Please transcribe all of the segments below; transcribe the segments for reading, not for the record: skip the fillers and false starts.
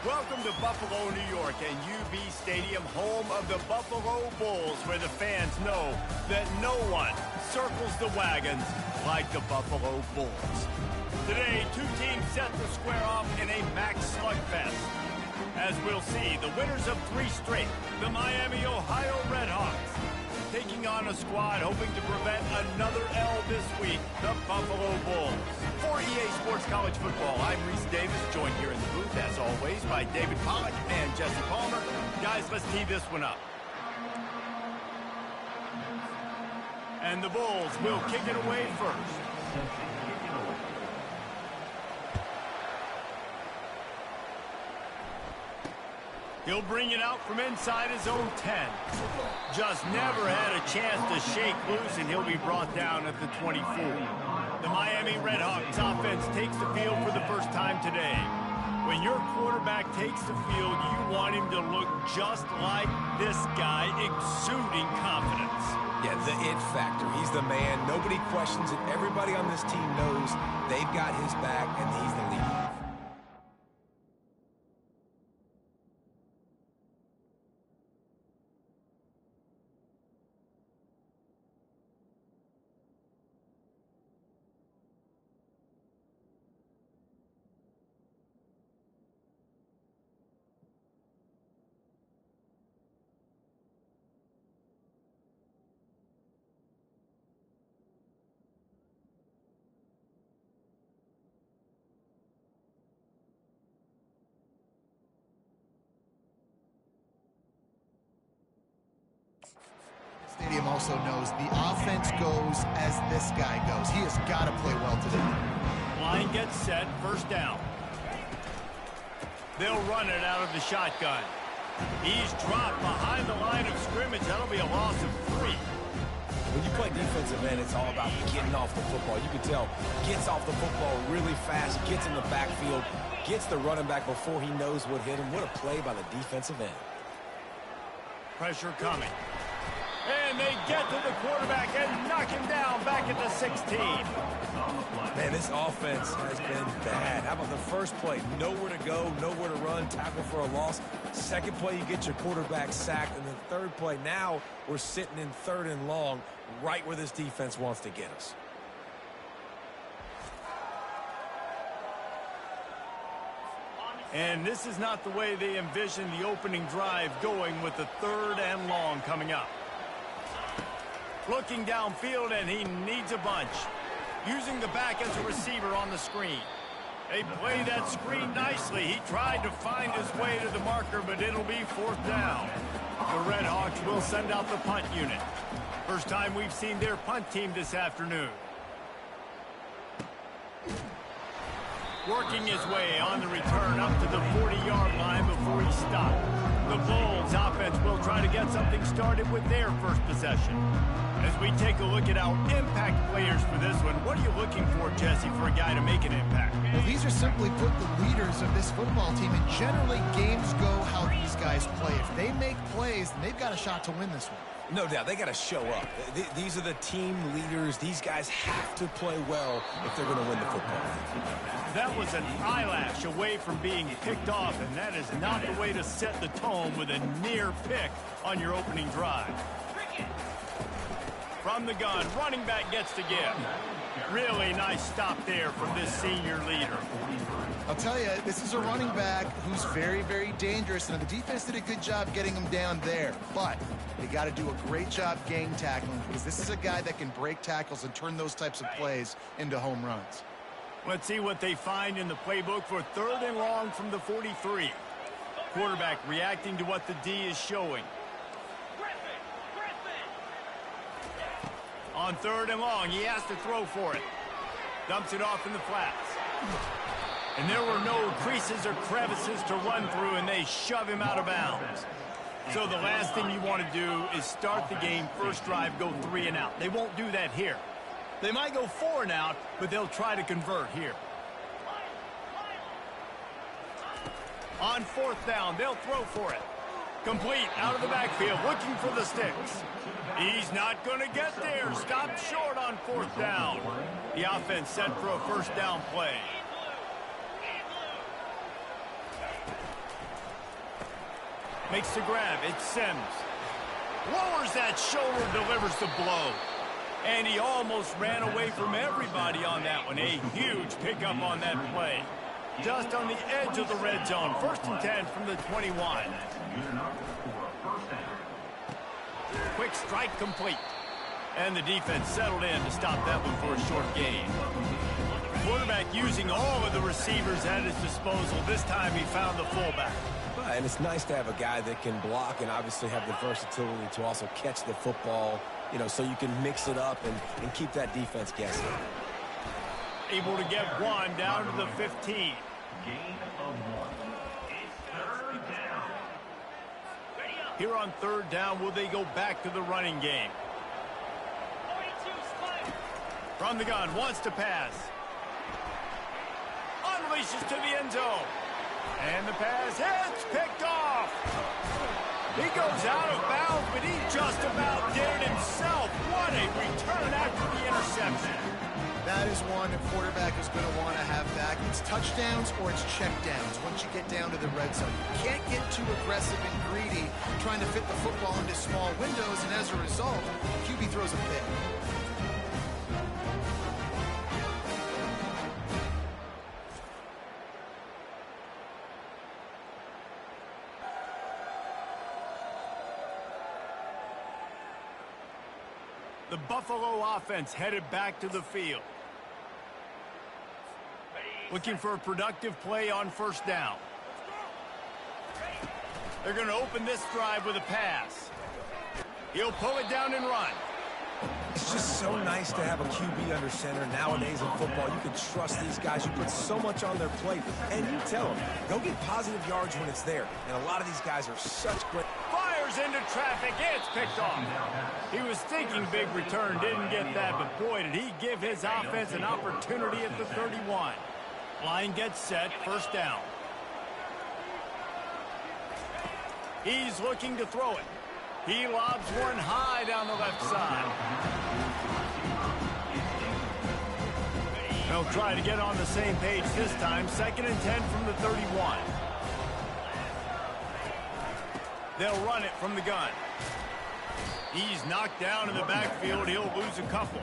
Welcome to Buffalo, New York, and UB Stadium, home of the Buffalo Bulls, where the fans know that no one circles the wagons like the Buffalo Bulls. Today, two teams set to square off in a max slugfest. As we'll see, the winners of 3 straight, the Miami, Ohio Redhawks, taking on a squad hoping to prevent another L this week, the Buffalo Bulls. For EA Sports College Football, I'm Reese Davis, joined here in the booth, as always, by David Pollack and Jesse Palmer. Guys, let's tee this one up. And the Bulls will kick it away first. He'll bring it out from inside his own 10. Just never had a chance to shake loose, and he'll be brought down at the 24. The Miami Redhawks offense takes the field for the first time today. When your quarterback takes the field, you want him to look just like this guy, exuding confidence. Yeah, the it factor. He's the man. Nobody questions it. Everybody on this team knows they've got his back, and he's the leader. Stadium also knows the offense goes as this guy goes. He has got to play well today. Line gets set, first down. They'll run it out of the shotgun. He's dropped behind the line of scrimmage. That'll be a loss of 3. When you play defensive end, it's all about getting off the football. You can tell, gets off the football really fast, gets in the backfield, gets the running back before he knows what hit him. What a play by the defensive end. Pressure coming. And they get to the quarterback and knock him down back at the 16. Man, this offense has been bad. How about the first play? Nowhere to go, nowhere to run, tackle for a loss. Second play, you get your quarterback sacked. And the third play, now we're sitting in 3rd and long, right where this defense wants to get us. And this is not the way they envisioned the opening drive going, with the 3rd and long coming up. Looking downfield, and he needs a bunch. Using the back as a receiver on the screen. They play that screen nicely. He tried to find his way to the marker, but it'll be 4th down. The Redhawks will send out the punt unit. First time we've seen their punt team this afternoon. Working his way on the return up to the 40-yard line before he stopped. The Bulls offense will try to get something started with their first possession. As we take a look at our impact players for this one, what are you looking for, Jesse, for a guy to make an impact? Well, these are simply put the leaders of this football team, and generally games go how these guys play. If they make plays, then they've got a shot to win this one. No doubt, they got to show up. These are the team leaders. These guys have to play well if they're going to win the football game. That was an eyelash away from being picked off, and that is not the way to set the tone with a near pick on your opening drive. From the gun, running back gets to give. Really nice stop there from this senior leader. I'll tell you, this is a running back who's very, very dangerous, and the defense did a good job getting him down there. But they got to do a great job gang tackling, because this is a guy that can break tackles and turn those types of plays into home runs. Let's see what they find in the playbook for 3rd and long from the 43. Quarterback reacting to what the D is showing. On 3rd and long, he has to throw for it. Dumps it off in the flats. And there were no creases or crevices to run through, and they shove him out of bounds. So the last thing you want to do is start the game, first drive, go 3 and out. They won't do that here. They might go 4 and out, but they'll try to convert here. On 4th down, they'll throw for it. Complete out of the backfield, looking for the sticks. He's not going to get there. Stopped short on 4th down. The offense set for a first down play. Makes the grab. It's Sims. Lowers that shoulder, delivers the blow. And he almost ran away from everybody on that one. A huge pickup on that play. Just on the edge of the red zone. 1st and 10 from the 21. Quick strike complete. And the defense settled in to stop that one for a short gain. Quarterback using all of the receivers at his disposal. This time he found the fullback. And it's nice to have a guy that can block and obviously have the versatility to also catch the football, you know, so you can mix it up and keep that defense guessing. Able to get one down to the 15. Gain of 1. It's 3rd down. Here on 3rd down, will they go back to the running game? From the gun, wants to pass. Unleashes to the end zone. And the pass hits, picked off. He goes out of bounds, but he just about did it himself. What a return after the interception. That is one a quarterback is going to want to have back. It's touchdowns or it's checkdowns once you get down to the red zone. You can't get too aggressive and greedy trying to fit the football into small windows, and as a result, QB throws a pick. The Buffalo offense headed back to the field. Looking for a productive play on 1st down. They're going to open this drive with a pass. He'll pull it down and run. It's just so nice to have a QB under center. Nowadays in football, you can trust these guys. You put so much on their plate, and you tell them, go get positive yards when it's there. And a lot of these guys are such great. Fires into traffic. It's picked off. He was thinking big return, didn't get that, but boy, did he give his offense an opportunity at the 31. Line gets set, 1st down. He's looking to throw it. He lobs one high down the left side. They'll try to get on the same page this time. 2nd and 10 from the 31. They'll run it from the gun. He's knocked down in the backfield. He'll lose a couple.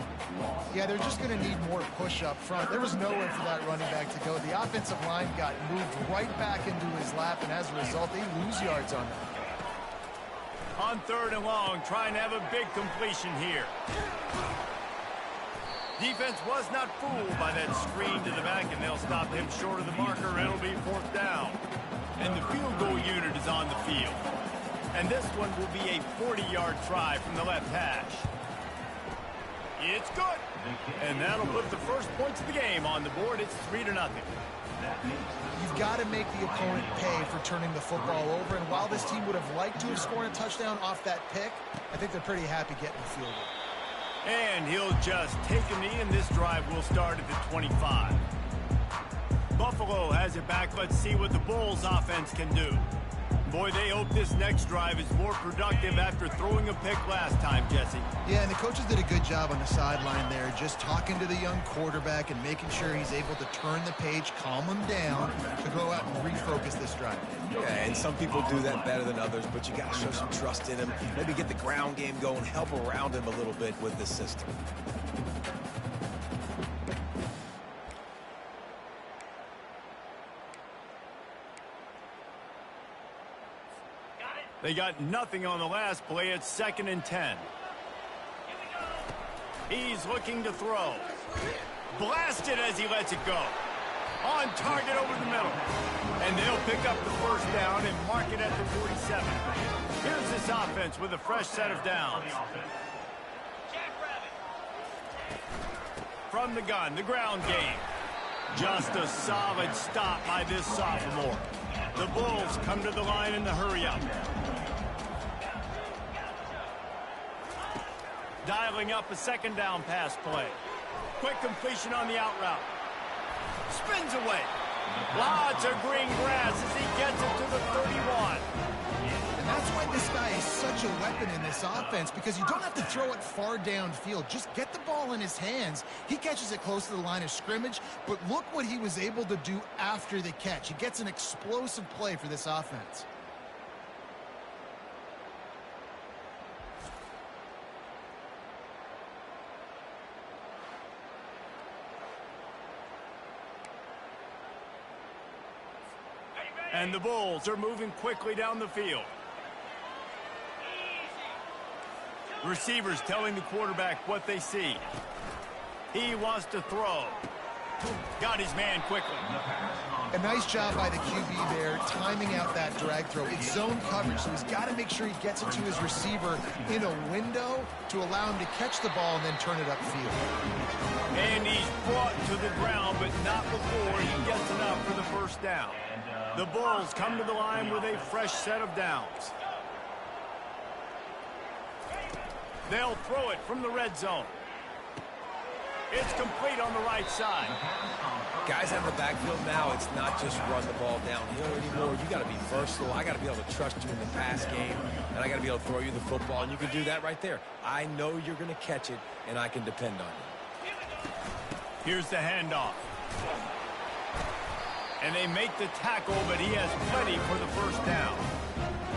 Yeah, they're just going to need more push up front. There was nowhere for that running back to go. The offensive line got moved right back into his lap, and as a result, they lose yards on that. On 3rd and long, trying to have a big completion here. Defense was not fooled by that screen to the back, and they'll stop him short of the marker. It'll be 4th down. And the field goal unit is on the field. And this one will be a 40-yard try from the left hash. It's good. And that'll put the first points of the game on the board. It's 3-0. You've got to make the opponent pay for turning the football over. And while this team would have liked to have scored a touchdown off that pick, I think they're pretty happy getting the field goal. And he'll just take a knee, and this drive will start at the 25. Buffalo has it back. Let's see what the Bulls offense can do. Boy, they hope this next drive is more productive after throwing a pick last time, Jesse. Yeah, and the coaches did a good job on the sideline there, just talking to the young quarterback and making sure he's able to turn the page, calm him down, to go out and refocus this drive. Yeah, and some people do that better than others, but you got to show some trust in him. Maybe get the ground game going, help around him a little bit with this system. They got nothing on the last play. It's 2nd and 10. He's looking to throw. Blasted as he lets it go. On target over the middle. And they'll pick up the 1st down and mark it at the 47. Here's this offense with a fresh set of downs. From the gun, the ground game. Just a solid stop by this sophomore. The Bulls come to the line in the hurry-up. Dialing up a 2nd down pass play. Quick completion on the out route. Spins away. Lots of green grass as he gets it to the 31. And that's why this guy is such a weapon in this offense, because you don't have to throw it far downfield. Just get the ball in his hands. He catches it close to the line of scrimmage, but look what he was able to do after the catch. He gets an explosive play for this offense. And the Bulls are moving quickly down the field. Receivers telling the quarterback what they see. He wants to throw. Got his man quickly. A nice job by the QB there, timing out that drag throw. It's zone coverage, so he's got to make sure he gets it to his receiver in a window to allow him to catch the ball and then turn it upfield. And he's brought to the ground, but not before he gets enough for the first down. The Bulls come to the line with a fresh set of downs. They'll throw it from the red zone. It's complete on the right side. Guys out in the backfield now, it's not just run the ball downhill anymore. You got to be versatile. I got to be able to trust you in the pass game, and I got to be able to throw you the football, and you can do that right there. I know you're going to catch it, and I can depend on you. Here's the handoff. And they make the tackle, but he has plenty for the first down.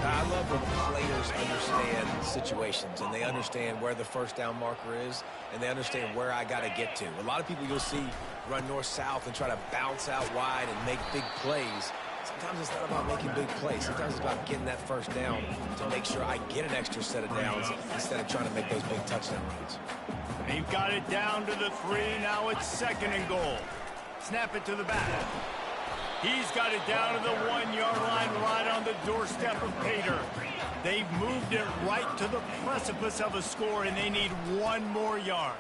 I love when players understand situations, and they understand where the first down marker is, and they understand where I got to get to. A lot of people you'll see run north-south and try to bounce out wide and make big plays. Sometimes it's not about making big plays. Sometimes it's about getting that first down to make sure I get an extra set of downs instead of trying to make those big touchdown runs. They've got it down to the 3. Now it's 2nd and goal. Snap it to the back. He's got it down to the 1-yard line, right on the doorstep of Pater. They've moved it right to the precipice of a score, and they need 1 more yard.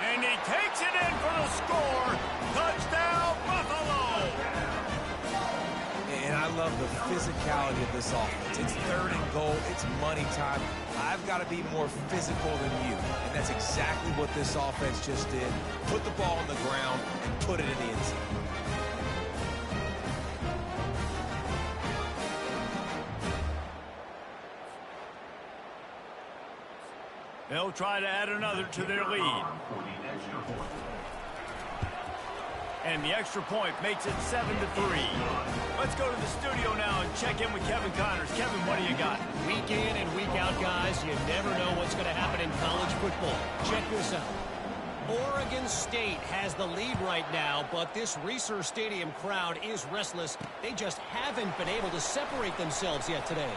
And he takes it in for the score. Touchdown, Buffalo! And I love the physicality of this offense. It's 3rd and goal. It's money time. I've got to be more physical than you. And that's exactly what this offense just did. Put the ball on the ground and put it in the end zone. They'll try to add another to their lead. And the extra point makes it 7-3. Let's go to the studio now and check in with Kevin Connors. Kevin, what do you got? Week in and week out, guys, you never know what's going to happen in college football. Check this out. Oregon State has the lead right now, but this Reser Stadium crowd is restless. They just haven't been able to separate themselves yet today.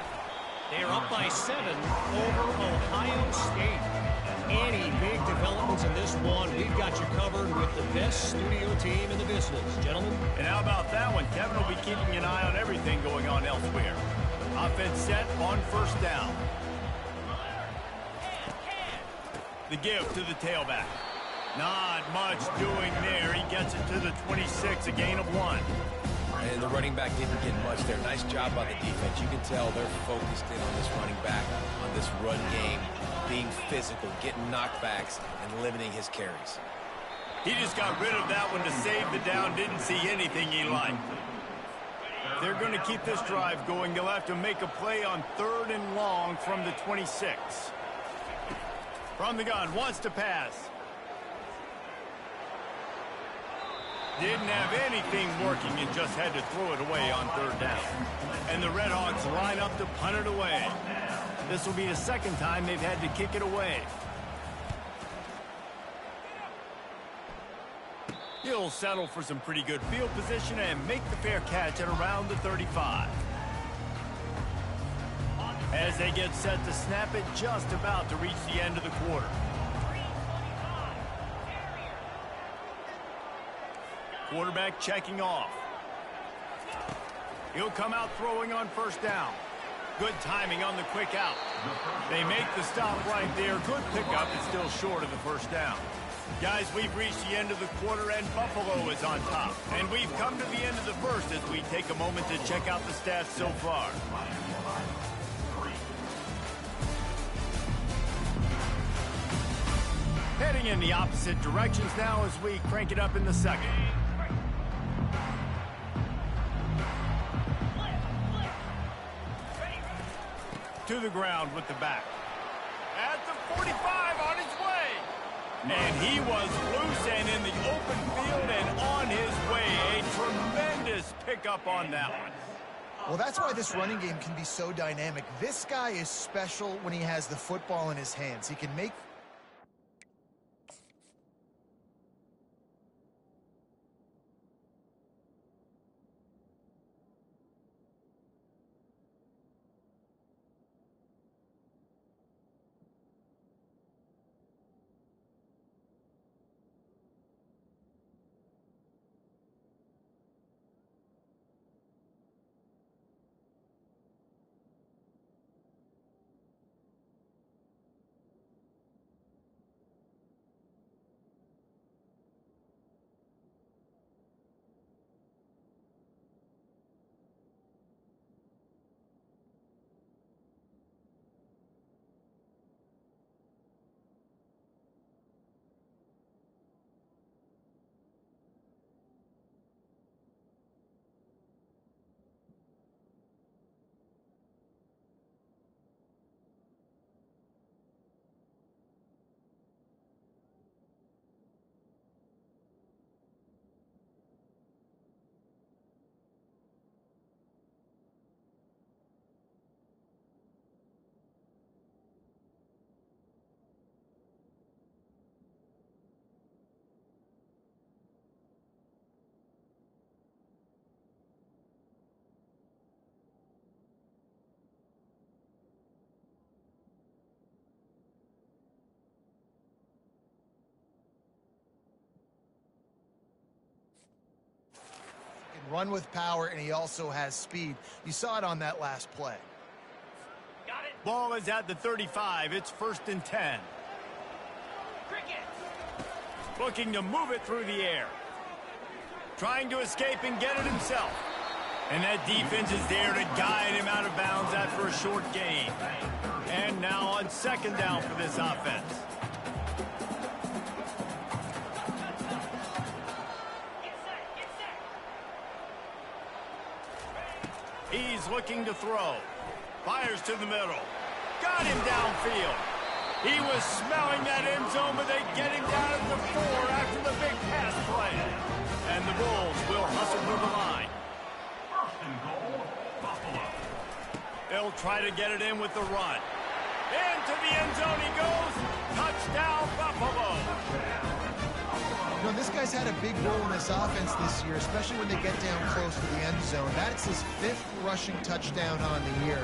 They're up by 7 over Ohio State. Any big developments in this one, we've got you covered with the best studio team in the business. Gentlemen. And how about that one? Kevin will be keeping an eye on everything going on elsewhere. Offense set on first down. The give to the tailback. Not much doing there. He gets it to the 26, a gain of 1. And the running back didn't get much there. Nice job by the defense. You can tell they're focused in on this running back, on this run game, being physical, getting knockbacks, and limiting his carries. He just got rid of that one to save the down. Didn't see anything he liked. They're going to keep this drive going. They'll have to make a play on 3rd and long from the 26. From the gun, wants to pass. Didn't have anything working and just had to throw it away on 3rd down. And the Red Hawks line up to punt it away. This will be the 2nd time they've had to kick it away. He'll settle for some pretty good field position and make the fair catch at around the 35. As they get set to snap it, just about to reach the end of the quarter. Quarterback checking off. He'll come out throwing on first down. Good timing on the quick out. They make the stop right there. Good pickup. It's still short of the first down. Guys, we've reached the end of the quarter, and Buffalo is on top. And we've come to the end of the first as we take a moment to check out the stats so far. Heading in the opposite directions now as we crank it up in the 2nd. To the ground with the back. At the 45 on his way. And he was loose and in the open field and on his way. A tremendous pickup on that one. Well, that's why this running game can be so dynamic. This guy is special when he has the football in his hands. He can make run with power, and he also has speed. You saw it on that last play. Got it. Ball is at the 35. It's 1st and 10. Cricket. Looking to move it through the air. Trying to escape and get it himself. And that defense is there to guide him out of bounds after a short gain. And now on 2nd down for this offense. He's looking to throw. Fires to the middle. Got him downfield. He was smelling that end zone, but they get him down at the 4 after the big pass play. And the Bulls will hustle through the line. First and goal, Buffalo. They'll try to get it in with the run. Into the end zone he goes. Touchdown, Buffalo. You know, this guy's had a big role in this offense this year, especially when they get down close to the end zone. That's his 5th rushing touchdown on the year.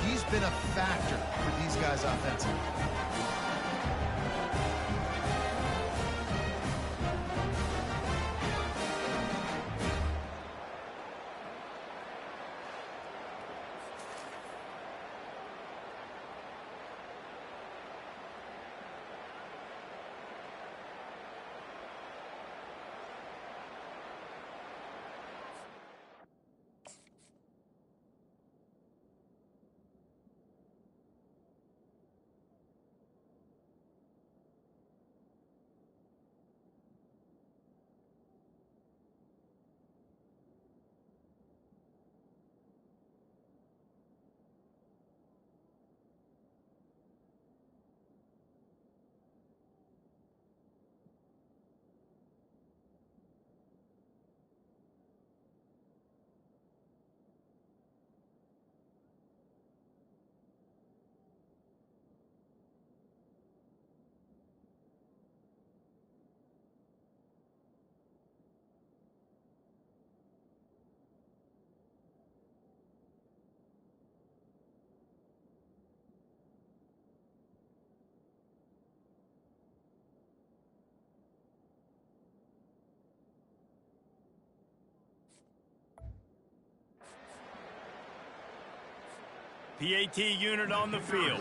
He's been a factor for these guys offensively. PAT unit on the field.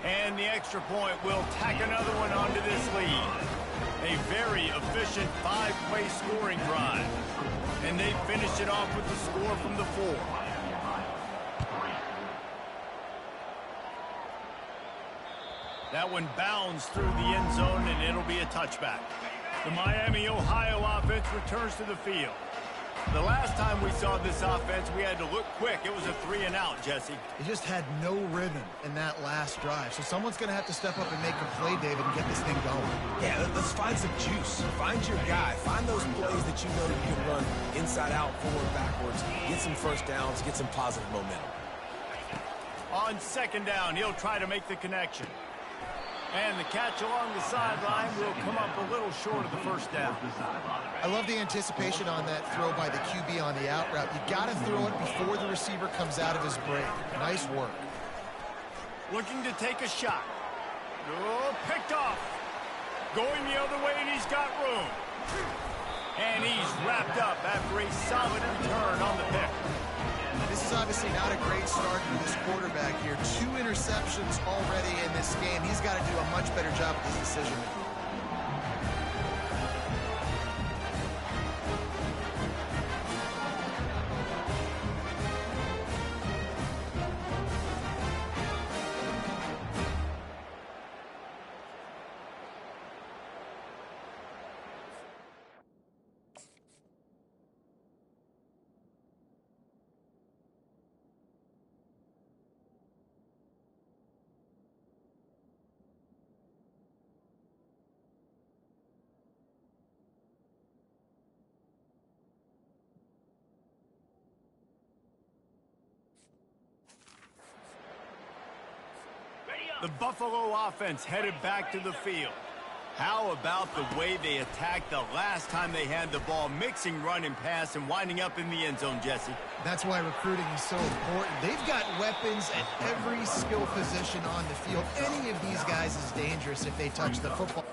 And the extra point will tack another one onto this lead. A very efficient 5-play scoring drive. And they finished it off with the score from the 4. That one bounds through the end zone, and it'll be a touchback. The Miami, Ohio offense returns to the field. The last time we saw this offense, we had to look quick. It was a 3-and-out, Jesse. They just had no rhythm in that last drive. So someone's going to have to step up and make a play, David, and get this thing going. Yeah, let's find some juice. Find your guy. Find those plays that you know that you can run inside out, forward, backwards. Get some first downs. Get some positive momentum. On 2nd down, he'll try to make the connection. And the catch along the sideline will come up a little short of the 1st down. I love the anticipation on that throw by the QB on the out route. You got to throw it before the receiver comes out of his break. Nice work. Looking to take a shot. Oh, picked off. Going the other way, and he's got room. And he's wrapped up after a solid return on the pick. This is obviously not a great start for this quarterback here. 2 interceptions already in this game. He's got to do a much better job with his decision-making. The Buffalo offense headed back to the field. How about the way they attacked the last time they had the ball, mixing run and pass and winding up in the end zone, Jesse? That's why recruiting is so important. They've got weapons at every skill position on the field. Any of these guys is dangerous if they touch the football.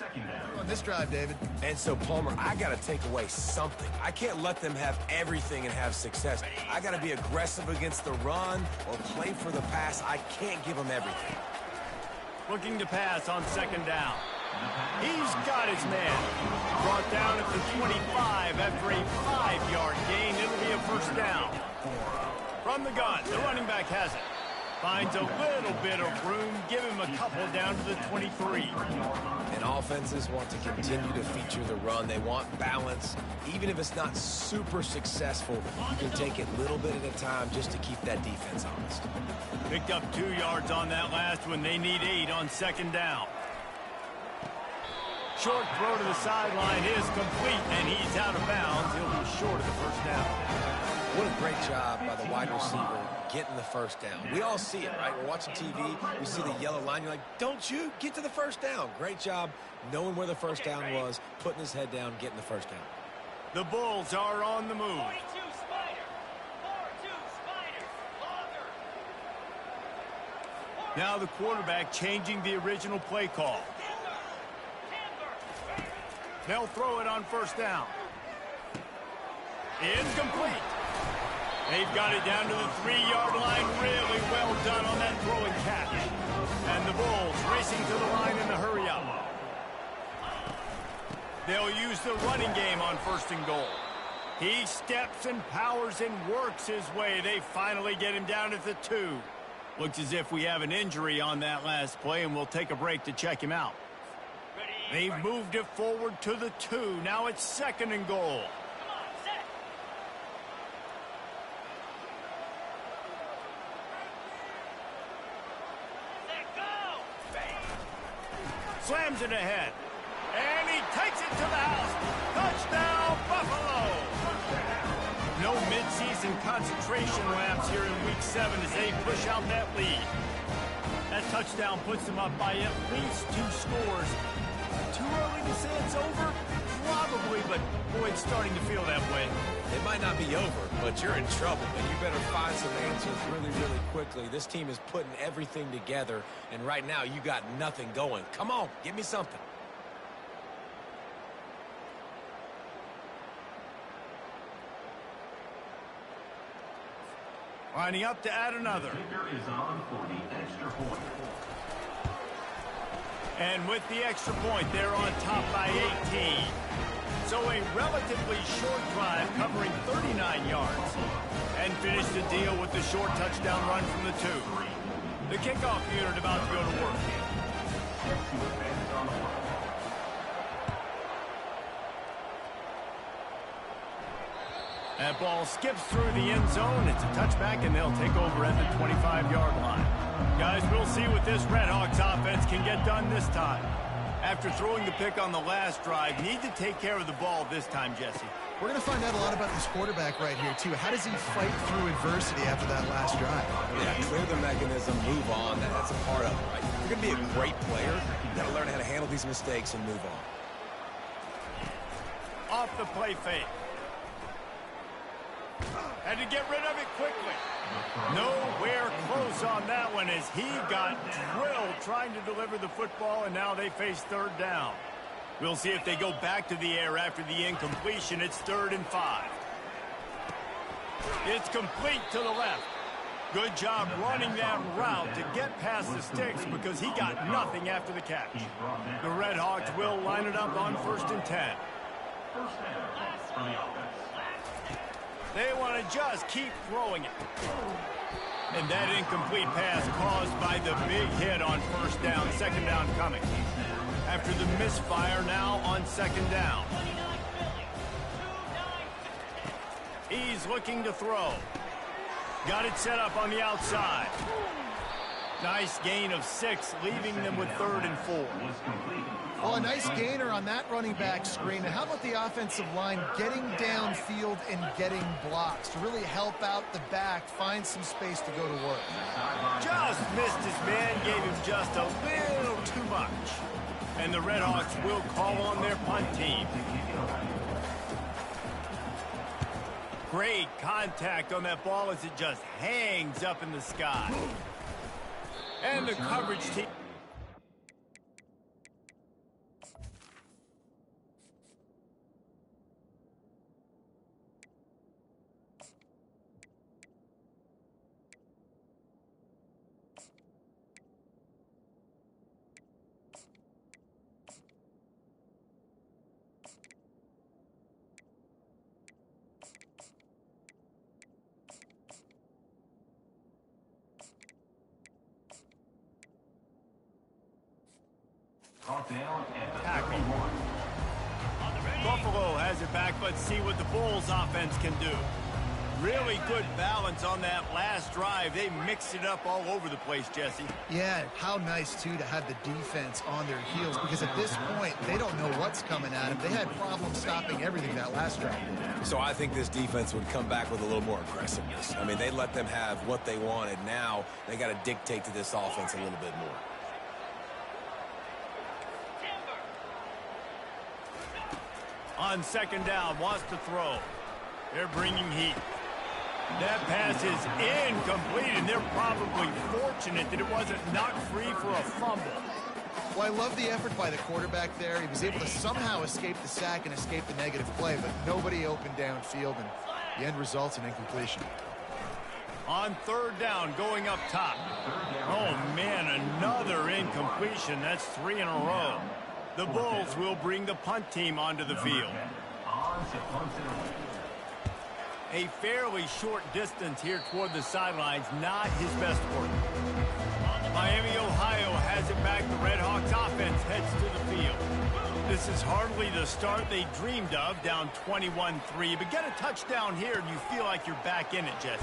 second down. On this drive, David. And so, Palmer, I got to take away something. I can't let them have everything and have success. I got to be aggressive against the run or play for the pass. I can't give them everything. Looking to pass on second down. He's got his man. Brought down at the 25 after a 5-yard gain. It'll be a first down. From the gun, the running back has it. Finds a little bit of room. Give him a couple down to the 23. And offenses want to continue to feature the run. They want balance. Even if it's not super successful, you can take it little bit at a time just to keep that defense honest. Picked up 2 yards on that last one. They need 8 on second down. Short throw to the sideline is complete, and he's out of bounds. He'll be short of the first down. What a great job by the wide receiver getting the first down. We all see it, right? We're watching TV. We see the yellow line. You're like, don't you get to the first down. Great job knowing where the first down was, putting his head down, getting the first down. The Bulls are on the move. Now the quarterback changing the original play call. They'll throw it on first down. Incomplete. They've got it down to the 3-yard line. Really well done on that throw and catch. And the Bulls racing to the line in the hurry up. They'll use the running game on first and goal. He steps and powers and works his way. They finally get him down at the 2. Looks as if we have an injury on that last play, and we'll take a break to check him out. They've moved it forward to the 2. Now it's second and goal. Slams it ahead. And he takes it to the house. Touchdown, Buffalo. No midseason concentration laps here in Week 7 as they push out that lead. That touchdown puts them up by at least 2 scores. Too early to say it's over? Probably, but boy, it's starting to feel that way. It might not be over, but you're in trouble, and you better find some answers really, really quickly. This team is putting everything together, and right now you got nothing going. Come on, give me something. Lining up to add another. Kicker is on for the extra point. And with the extra point, they're on top by 18. So a relatively short drive covering 39 yards. And finish the deal with the short touchdown run from the 2. The kickoff unit about to go to work. That ball skips through the end zone. It's a touchback, and they'll take over at the 25-yard line. Guys, we'll see what this Redhawks offense can get done this time. After throwing the pick on the last drive, need to take care of the ball this time, Jesse. We're going to find out a lot about this quarterback right here, too. How does he fight through adversity after that last drive? Yeah, clear the mechanism, move on. That's a part of it, right? You're going to be a great player. You've got to learn how to handle these mistakes and move on. Off the play fake. Had to get rid of it quickly. Nowhere close on that one as he got drilled trying to deliver the football, and now they face third down. We'll see if they go back to the air after the incompletion. It's 3rd and 5. It's complete to the left. Good job running that route to get past the sticks because he got nothing after the catch. The Redhawks will line it up on 1st and 10. First down for the offense. They want to just keep throwing it. And that incomplete pass caused by the big hit on first down. Second down coming. After the misfire, now on second down. He's looking to throw. Got it set up on the outside. Nice gain of 6, leaving them with 3rd and 4. Well, a nice gainer on that running back screen. And how about the offensive line getting downfield and getting blocks to really help out the back, find some space to go to work? Just missed his man, gave him just a little too much. And the Redhawks will call on their punt team. Great contact on that ball as it just hangs up in the sky. And the coverage team. Brought down at the Tackle. 31. Buffalo has it back. Let's see what the Bulls offense can do. Really good balance on that last drive. They mixed it up all over the place, Jesse. Yeah, how nice, too, to have the defense on their heels, because at this point, they don't know what's coming at them. They had problems stopping everything that last drive. So I think this defense would come back with a little more aggressiveness. I mean, they let them have what they wanted. Now they got to dictate to this offense a little bit more. On second down, wants to throw. They're bringing heat. That pass is incomplete, and they're probably fortunate that it wasn't knocked free for a fumble. Well, I love the effort by the quarterback there. He was able to somehow escape the sack and escape the negative play, but nobody opened downfield, and the end results in incompletion. On third down, going up top. Oh, man, another incompletion. That's 3 in a row. The Bulls will bring the punt team onto the field. On to punt it away. A fairly short distance here toward the sidelines, not his best work. Miami, Ohio has it back. The Red Hawks offense heads to the field. This is hardly the start they dreamed of, down 21-3. But get a touchdown here and you feel like you're back in it, Jesse.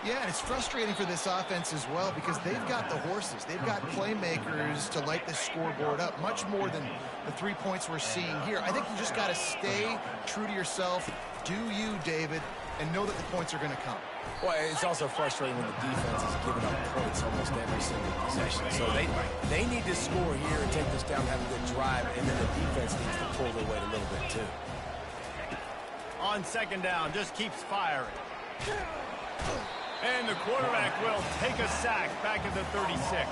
Yeah, and it's frustrating for this offense as well because they've got the horses. They've got playmakers to light the scoreboard up, much more than the 3 points we're seeing here. I think you just got to stay true to yourself. Do you, David, and know that the points are going to come. Well, it's also frustrating when the defense is giving up points almost every single possession. So they need to score here and take this down, have a good drive, and then the defense needs to pull their weight a little bit too. On second down, just keeps firing. And the quarterback will take a sack back at the 36.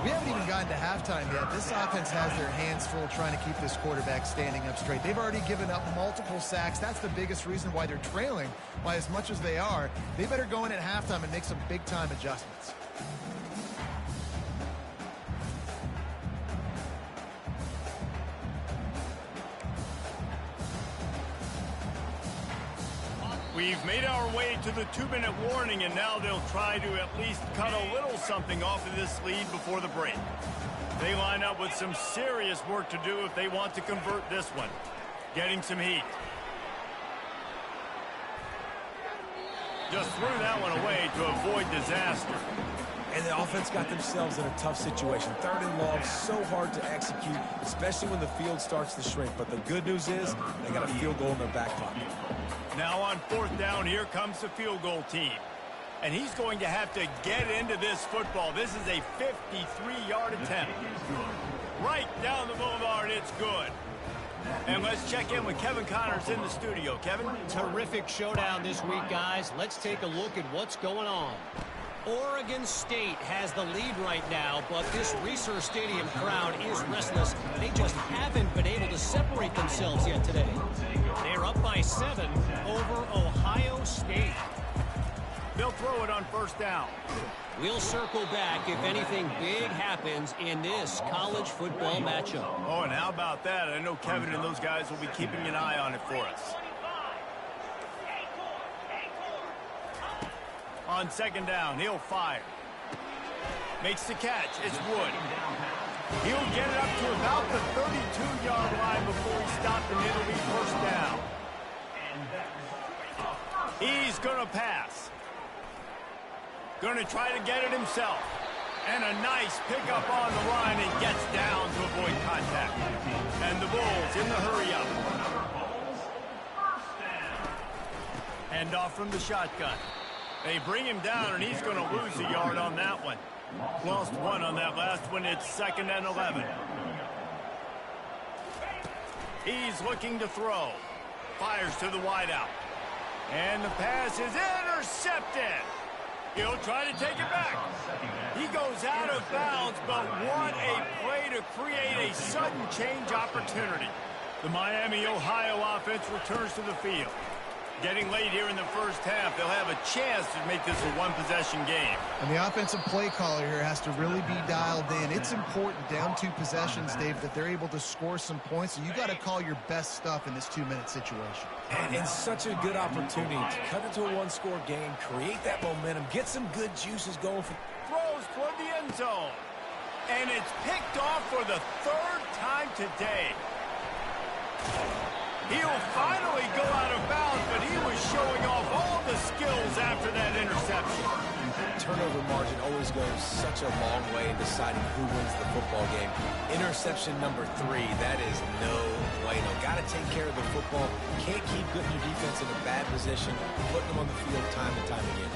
We haven't even gotten to halftime yet. This offense has their hands full trying to keep this quarterback standing up straight. They've already given up multiple sacks. That's the biggest reason why they're trailing by as much as they are. They better go in at halftime and make some big-time adjustments. We've made our way to the 2-minute warning, and now they'll try to at least cut a little something off of this lead before the break. They line up with some serious work to do if they want to convert this one. Getting some heat. Just threw that one away to avoid disaster. And the offense got themselves in a tough situation. 3rd and long, so hard to execute, especially when the field starts to shrink. But the good news is they got a field goal in their back pocket. Now on 4th down, here comes the field goal team. And he's going to have to get into this football. This is a 53-yard attempt. Right down the boulevard, it's good. And let's check in with Kevin Connors in the studio. Kevin? Terrific showdown this week, guys. Let's take a look at what's going on. Oregon State has the lead right now, but this Reser Stadium crowd is restless. They just haven't been able to separate themselves yet today. They're up by 7 over Ohio State. They'll throw it on 1st down. We'll circle back if anything big happens in this college football matchup. Oh, and how about that? I know Kevin and those guys will be keeping an eye on it for us. On 2nd down, he'll fire. Makes the catch. It's Wood. He'll get it up to about the 32-yard line before he stopped and it'll be 1st down. He's going to pass. Going to try to get it himself. And a nice pickup on the line and gets down to avoid contact. And the Bulls in the hurry up. Hand off from the shotgun. They bring him down, and he's going to lose a yard on that one. Lost 1 on that last one. It's 2nd and 11. He's looking to throw. Fires to the wideout. And the pass is intercepted. He'll try to take it back. He goes out of bounds, but what a play to create a sudden change opportunity. The Miami, Ohio offense returns to the field. Getting late here in the 1st half, they'll have a chance to make this a one-possession game. And the offensive play caller here has to really be dialed in. It's important down 2 possessions, Dave, that they're able to score some points. So you got to call your best stuff in this 2-minute situation. And such a good opportunity to cut into a 1-score game, create that momentum, get some good juices going. Throws toward the end zone. And it's picked off for the third time today. He'll finally go out of bounds, but he was showing off all the skills after that interception. Turnover margin always goes such a long way in deciding who wins the football game. Interception number 3, that is no bueno. Got to take care of the football. Can't keep putting your defense in a bad position, putting them on the field time and time again.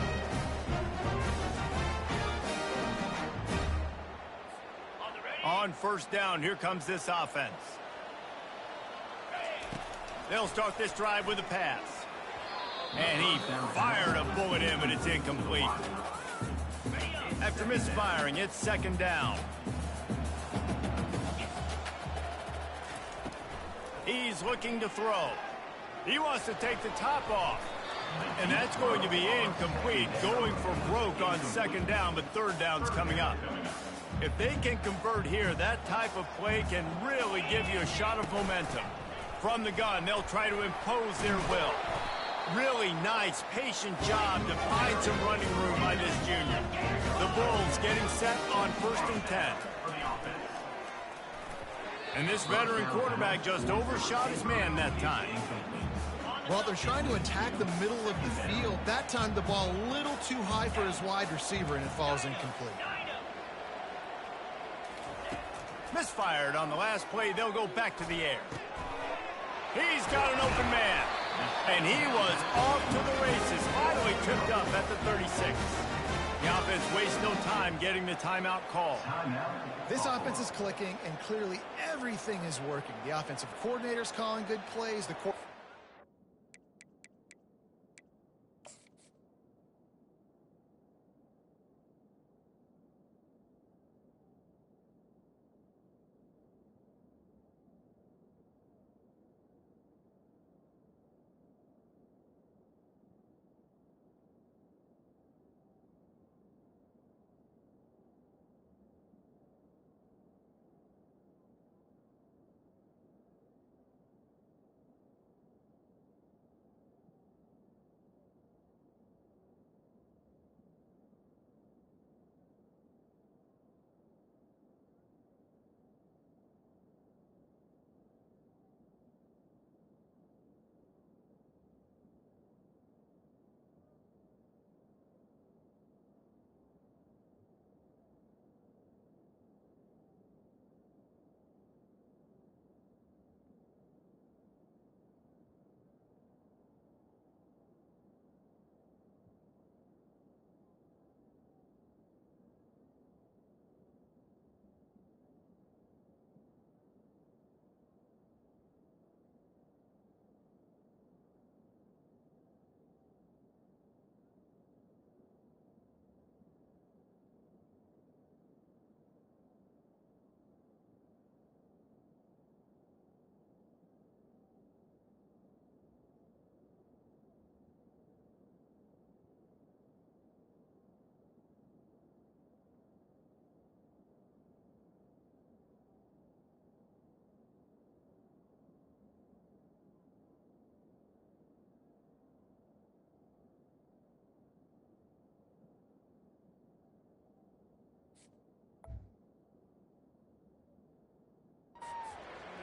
On first down, here comes this offense. They'll start this drive with a pass. And he fired a bullet in, but it's incomplete. After misfiring, it's second down. He's looking to throw. He wants to take the top off. And that's going to be incomplete, going for broke on second down, but third down's coming up. If they can convert here, that type of play can really give you a shot of momentum. From the gun, they'll try to impose their will. Really nice, patient job to find some running room by this junior. The Bulls getting set on 1st and 10. And this veteran quarterback just overshot his man that time. Well, they're trying to attack the middle of the field. That time, the ball a little too high for his wide receiver, and it falls incomplete. Misfired on the last play. They'll go back to the air. He's got an open man. And he was off to the races. Finally tripped up at the 36. The offense wastes no time getting the timeout call. This offense is clicking, and clearly everything is working. The offensive coordinator's calling good plays.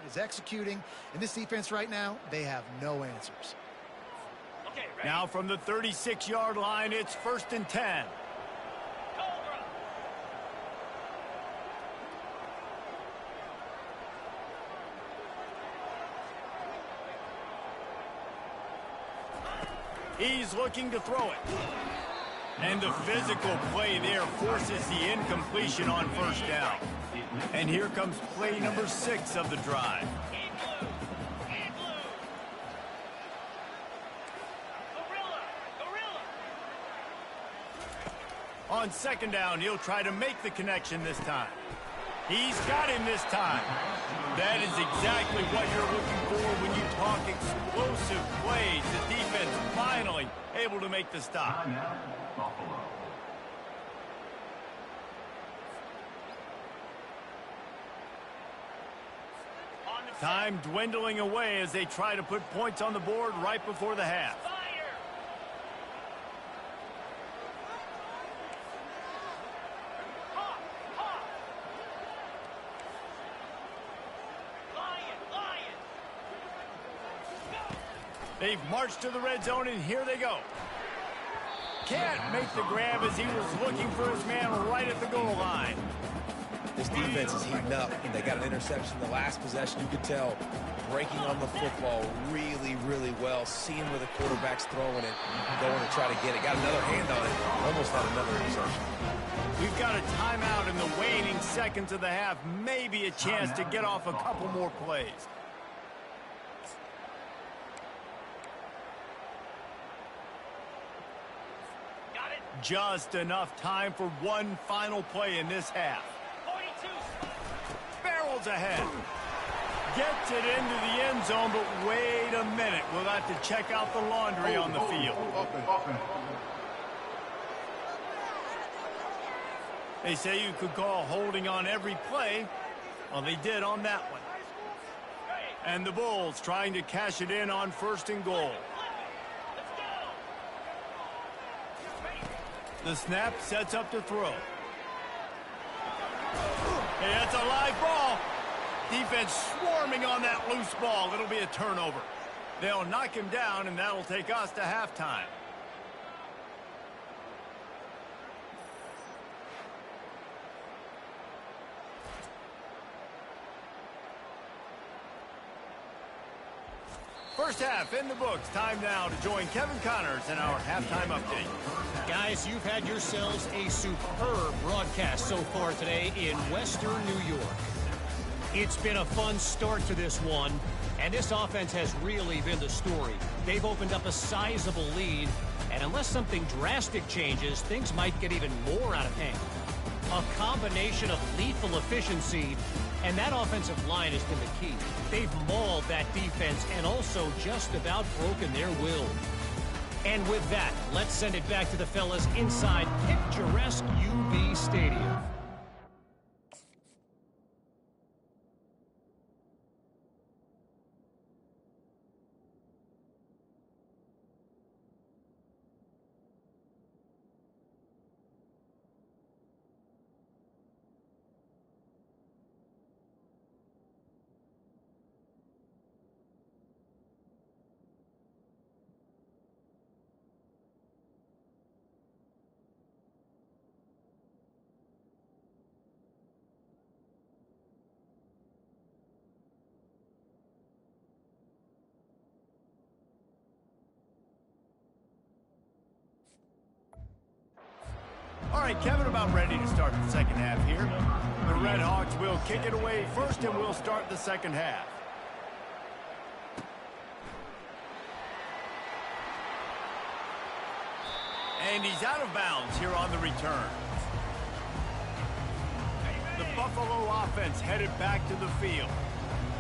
Is executing. In this defense right now, they have no answers. Okay, now from the 36-yard line, it's 1st and 10. He's looking to throw it. And the physical play there forces the incompletion on 1st down. And here comes play number 6 of the drive. On 2nd down, he'll try to make the connection this time. He's got him this time. That is exactly what you're looking for when you talk explosive plays. The defense finally able to make the stop. Time dwindling away as they try to put points on the board right before the half. They've marched to the red zone, and here they go. Can't make the grab as he was looking for his man right at the goal line. This defense is heating up, and they got an interception the last possession. You could tell breaking on the football really, really well, seeing where the quarterback's throwing it, going to try to get it. Got another hand on it, almost had another interception. We've got a timeout in the waning seconds of the half, maybe a chance to get off a couple more plays. Got it. Just enough time for one final play in this half. 42. Barrels ahead. Gets it into the end zone, but wait a minute. We'll have to check out the laundry on the field. They say you could call holding on every play. Well, they did on that one. And the Bulls trying to cash it in on 1st and goal. The snap sets up to throw. Hey, that's a live ball. Defense swarming on that loose ball. It'll be a turnover. They'll knock him down, and that'll take us to halftime. First half in the books. Time now to join Kevin Connors in our halftime update. Guys, you've had yourselves a superb broadcast so far today in Western New York. It's been a fun start to this one, and this offense has really been the story. They've opened up a sizable lead, and unless something drastic changes, things might get even more out of hand. A combination of lethal efficiency, and that offensive line has been the key. They've mauled that defense and also just about broken their will. And with that, let's send it back to the fellas inside picturesque UB Stadium. All right, Kevin, about ready to start the second half here. The Red Hawks will kick it away first, and we'll start the second half. And he's out of bounds here on the return. The Buffalo offense headed back to the field.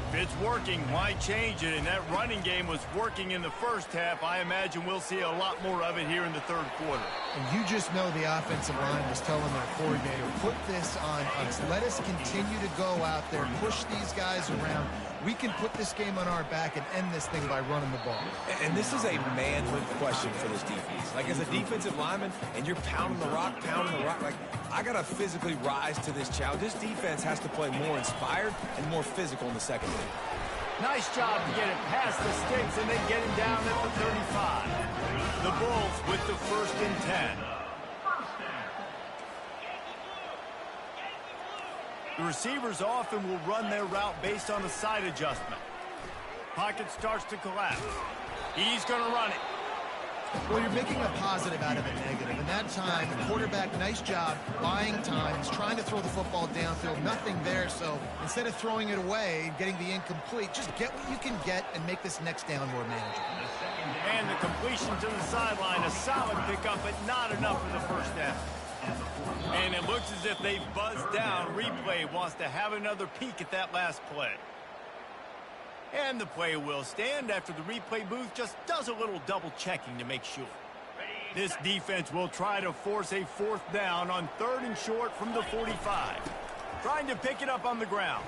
If it's working, why change it? And that running game was working in the first half. I imagine we'll see a lot more of it here in the third quarter. And you just know the offensive line was telling their coordinator, put this on us. Let us continue to go out there, push these guys around. We can put this game on our back and end this thing by running the ball. And this is a manhood question for this defense. Like, as a defensive lineman, and you're pounding the rock, like, I got to physically rise to this challenge. This defense has to play more inspired and more physical in the second half. Nice job to get it past the sticks and then get him down at the 35. The Bulls with the 1st and 10. The receivers often will run their route based on a side adjustment. Pocket starts to collapse. He's going to run it. Well, you're making a positive out of a negative. In that time, the quarterback, nice job, buying time. He's trying to throw the football downfield. Nothing there, so instead of throwing it away and getting the incomplete, just get what you can get and make this next down more manageable. And the completion to the sideline, a solid pickup, but not enough for the first half. And it looks as if they've buzzed down. Replay wants to have another peek at that last play. And the play will stand after the replay booth just does a little double checking to make sure. This defense will try to force a 4th down on 3rd and short from the 45. Trying to pick it up on the ground.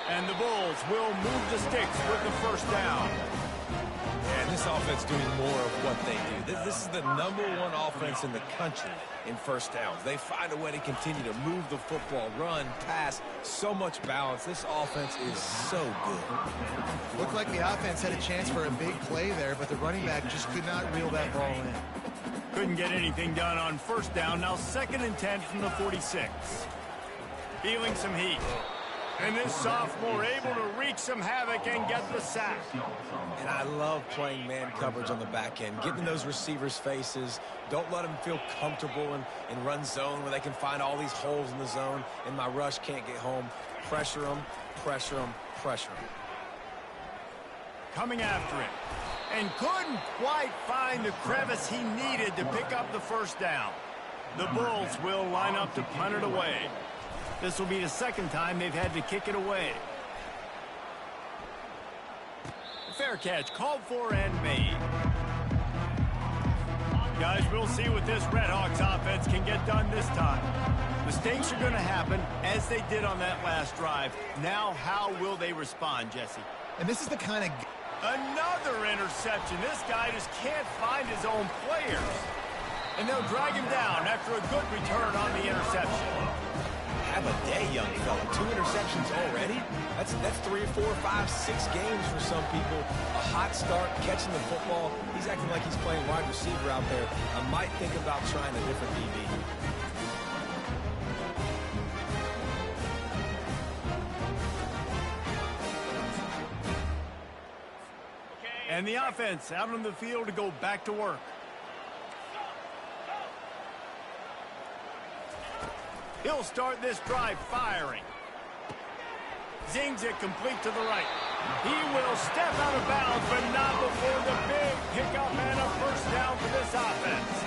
And the Bulls will move the sticks with the 1st down. And This offense doing more of what they do. This is the #1 offense in the country in first downs. They find a way to continue to move the football, run, pass, so much balance. This offense is so good. Looked like the offense had a chance for a big play there, but the running back just could not reel that ball in. Couldn't get anything done on first down. Now 2nd and 10 from the 46. Feeling some heat. And this sophomore able to wreak some havoc and get the sack. And I love playing man coverage on the back end, getting in those receivers' faces. Don't let them feel comfortable in run zone where they can find all these holes in the zone and my rush can't get home. Pressure them, pressure them, pressure them. Coming after him. And couldn't quite find the crevice he needed to pick up the first down. The Bulls will line up to punt it away. This will be the 2nd time they've had to kick it away. Fair catch called for and made. Guys, we'll see what this Redhawks offense can get done this time. Mistakes are going to happen as they did on that last drive. Now how will they respond, Jesse? And this is the kind of... Another interception. This guy just can't find his own players. And they'll drag him down after a good return on the interception. Have a day, young fella. 2 interceptions already? That's 3, 4, 5, 6 games for some people. A hot start, catching the football. He's acting like he's playing wide receiver out there. I might think about trying a different DB. And the offense out on the field to go back to work. He'll start this drive firing. Zings it complete to the right. He will step out of bounds, but not before the big pickup and a first down for this offense.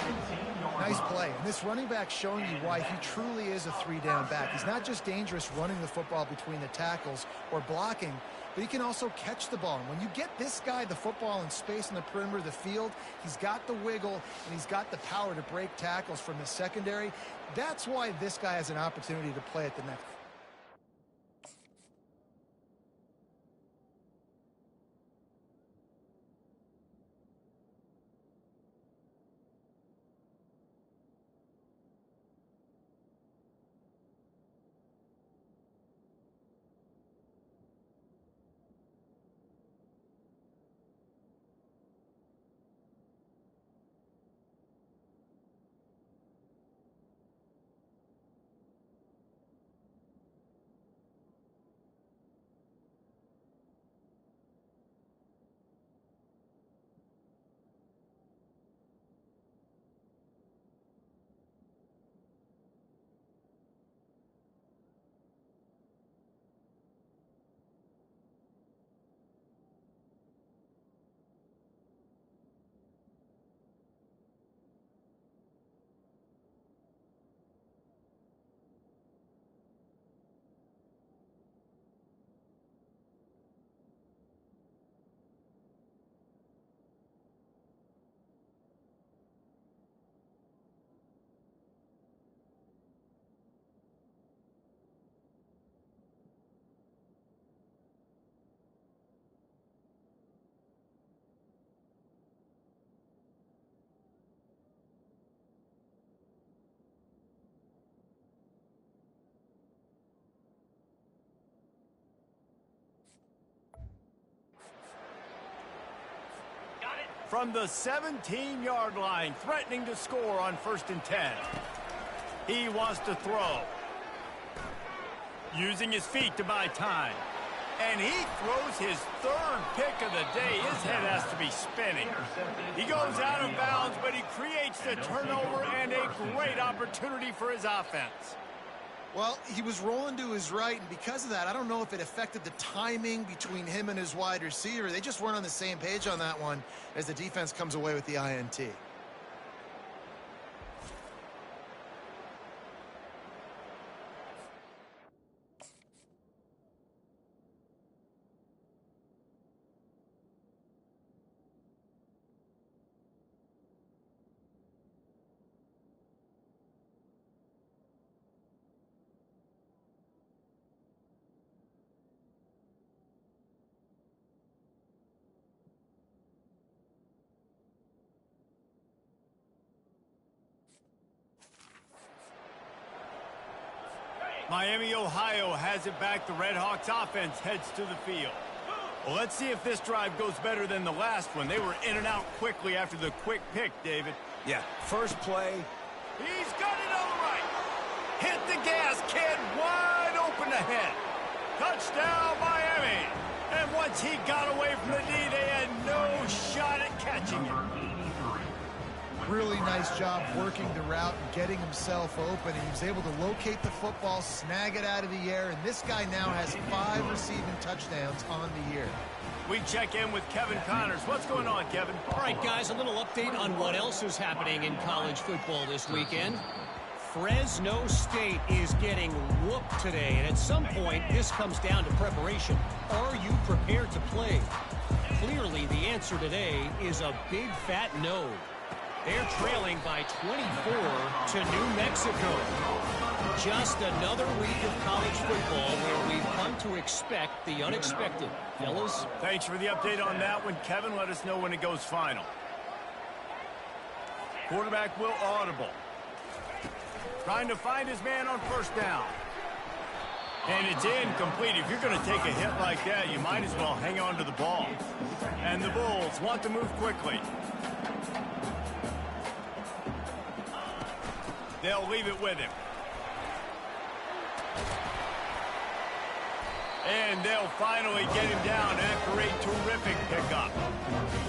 Nice play. And this running back showing you why he truly is a 3-down back. He's not just dangerous running the football between the tackles or blocking, but he can also catch the ball. And when you get this guy the football in space in the perimeter of the field, he's got the wiggle and he's got the power to break tackles from the secondary. That's why this guy has an opportunity to play at the next. From the 17-yard line, threatening to score on 1st and 10. He wants to throw. Using his feet to buy time. And he throws his 3rd pick of the day. His head has to be spinning. He goes out of bounds, but he creates the turnover and a great opportunity for his offense. Well, he was rolling to his right, and because of that, I don't know if it affected the timing between him and his wide receiver. They just weren't on the same page on that one as the defense comes away with the INT. Miami, Ohio has it back. The Red Hawks offense heads to the field. Well, let's see if this drive goes better than the last one. They were in and out quickly after the quick pick, David. Yeah, first play. He's got it on the right. Hit the gas, kid. Wide open ahead. Touchdown, Miami. And once he got away from the knee, they had no shot at catching it. Really nice job working the route and getting himself open. And he was able to locate the football, snag it out of the air, and this guy now has 5 receiving touchdowns on the year. We check in with Kevin Connors. What's going on, Kevin? All right, guys, a little update on what else is happening in college football this weekend. Fresno State is getting whooped today, and at some point, this comes down to preparation. Are you prepared to play? Clearly, the answer today is a big fat no. They're trailing by 24 to New Mexico. Just another week of college football where we've come to expect the unexpected. Fellas? Thanks for the update on that one, Kevin. Let us know when it goes final. Quarterback will audible. Trying to find his man on first down. And it's incomplete. If you're going to take a hit like that, you might as well hang on to the ball. And the Bulls want to move quickly. They'll leave it with him. And they'll finally get him down after a terrific pickup.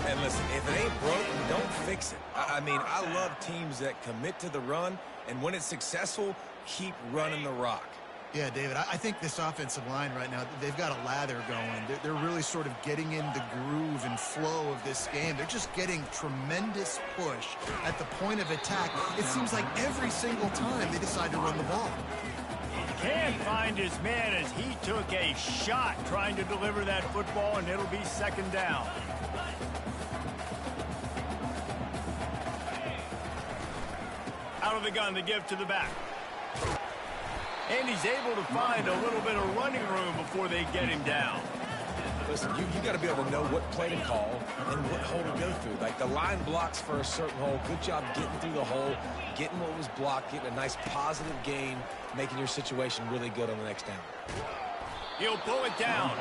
And listen, if it ain't broke, don't fix it. I mean, I love teams that commit to the run, and when it's successful, keep running the rock. Yeah, David, I think this offensive line right now, they've got a lather going. They're really sort of getting in the groove and flow of this game. They're just getting tremendous push at the point of attack. It seems like every single time they decide to run the ball. Can't find his man as he took a shot trying to deliver that football, and it'll be second down. Out of the gun, the give to the back. And he's able to find a little bit of running room before they get him down. Listen, you got to be able to know what play to call and what hole to go through. Like the line blocks for a certain hole. Good job getting through the hole, getting what was blocked, getting a nice positive gain, making your situation really good on the next down. He'll pull it down.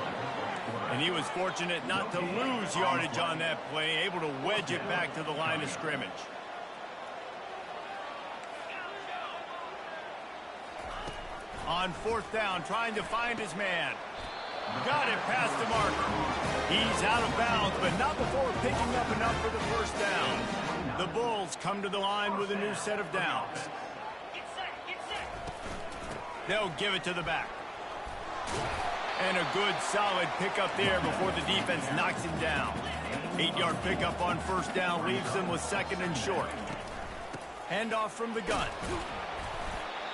And he was fortunate not to lose yardage on that play, able to wedge it back to the line of scrimmage. On fourth down, trying to find his man. Got it past the marker. He's out of bounds, but not before picking up enough for the first down. The Bulls come to the line with a new set of downs. They'll give it to the back. And a good, solid pickup there before the defense knocks him down. 8-yard pickup on first down leaves them with second and short. Handoff from the gun.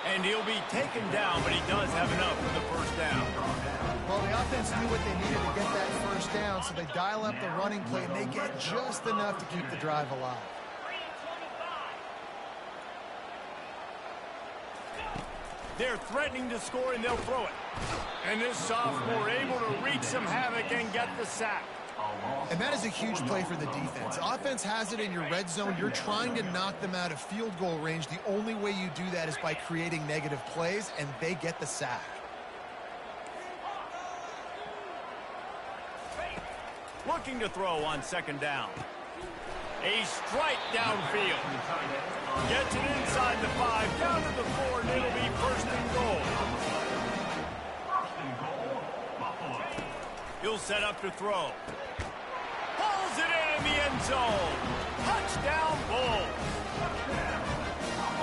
And he'll be taken down, but he does have enough for the first down. Well, the offense knew what they needed to get that first down, so they dial up the running play, and they get just enough to keep the drive alive. They're threatening to score, and they'll throw it. And this sophomore able to wreak some havoc and get the sack. And that is a huge play for the defense. Offense has it in your red zone. You're trying to knock them out of field goal range. The only way you do that is by creating negative plays, and they get the sack. Looking to throw on second down. A strike downfield. Gets it inside the 5, down to the 4, and it'll be first and goal. He'll set up to throw. Pulls it in the end zone. Touchdown, Bulls.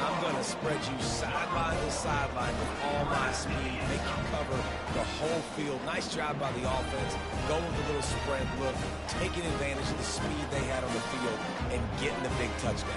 I'm going to spread you sideline to sideline with all my speed, make you cover the whole field. Nice job by the offense, going with a little spread look, taking advantage of the speed they had on the field, and getting the big touchdown.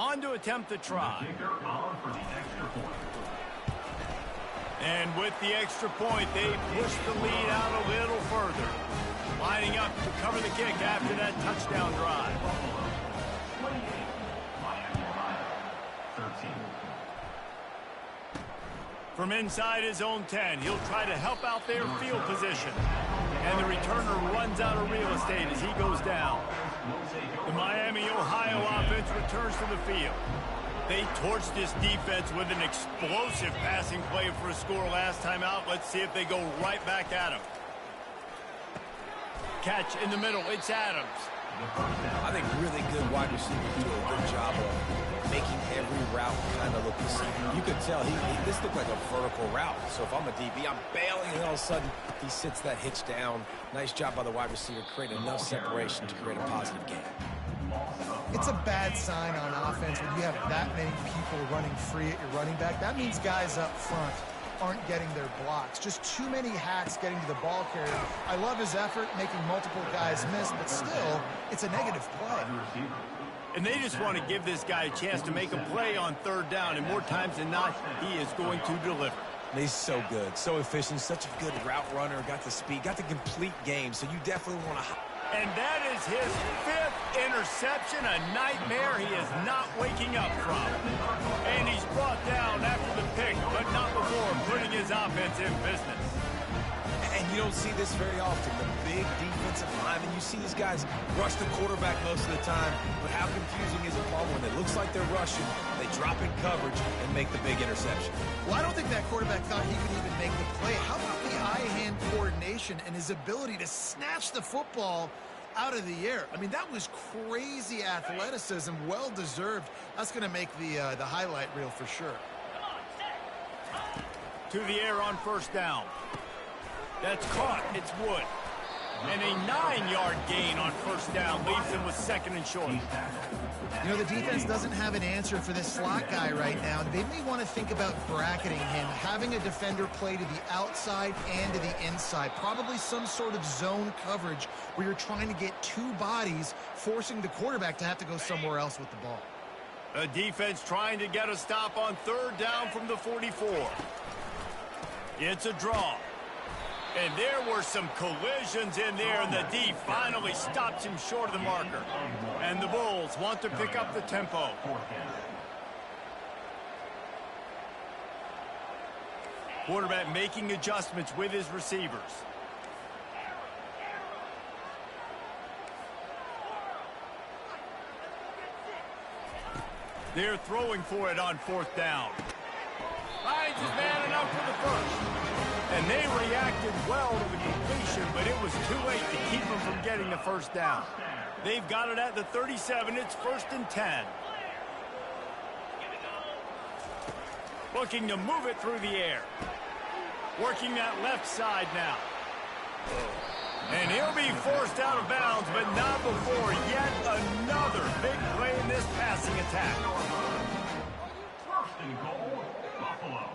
On to attempt the try. Kicker on for the extra point. And with the extra point, they push the lead out a little further. Lining up to cover the kick after that touchdown drive. Buffalo, 28. Miami, Ohio, 13. From inside his own 10, he'll try to help out their field position. And the returner runs out of real estate as he goes down. The Miami, Ohio offense returns to the field. They torched this defense with an explosive passing play for a score last time out. Let's see if they go right back at him. Catch in the middle. It's Adams. I think really good wide receivers do a good job of making every route kind of look the same. You could tell this looked like a vertical route. So if I'm a DB, I'm bailing, and all of a sudden he sits that hitch down. Nice job by the wide receiver, creating enough separation to create a positive game. It's a bad sign on offense when you have that many people running free at your running back. That means guys up front aren't getting their blocks. Just too many hats getting to the ball carrier. I love his effort, making multiple guys miss, but still, it's a negative play. And they just want to give this guy a chance to make a play on third down, and more times than not, he is going to deliver. And he's so good, so efficient, such a good route runner, got the speed, got the complete game, so you definitely want to... And that is his 5th interception, a nightmare he is not waking up from. And he's brought down after the pick, but not before putting his offense in business. And you don't see this very often. The big defensive linemen, you see these guys rush the quarterback most of the time, but how confusing is it, Paul, when it looks like they're rushing, they drop in coverage and make the big interception? Well, I don't think that quarterback thought he could even make the play. How about the eye-hand coordination and his ability to snatch the football out of the air? I mean, that was crazy athleticism, well-deserved. That's going to make the highlight reel for sure. To the air on first down. That's caught. It's Wood. And a 9-yard gain on first down leaves them with second and short. You know, the defense doesn't have an answer for this slot guy right now. They may want to think about bracketing him, having a defender play to the outside and to the inside. Probably some sort of zone coverage where you're trying to get two bodies, forcing the quarterback to have to go somewhere else with the ball. The defense trying to get a stop on third down from the 44. It's a draw. And there were some collisions in there, and the D finally stops him short of the marker. And the Bulls want to pick up the tempo. Quarterback making adjustments with his receivers. They're throwing for it on fourth down. Finds his man enough for the first. And they reacted well to the completion, but it was too late to keep them from getting the first down. They've got it at the 37. It's 1st and 10. Looking to move it through the air. Working that left side now. And he'll be forced out of bounds, but not before yet another big play in this passing attack. 1st and goal, Buffalo.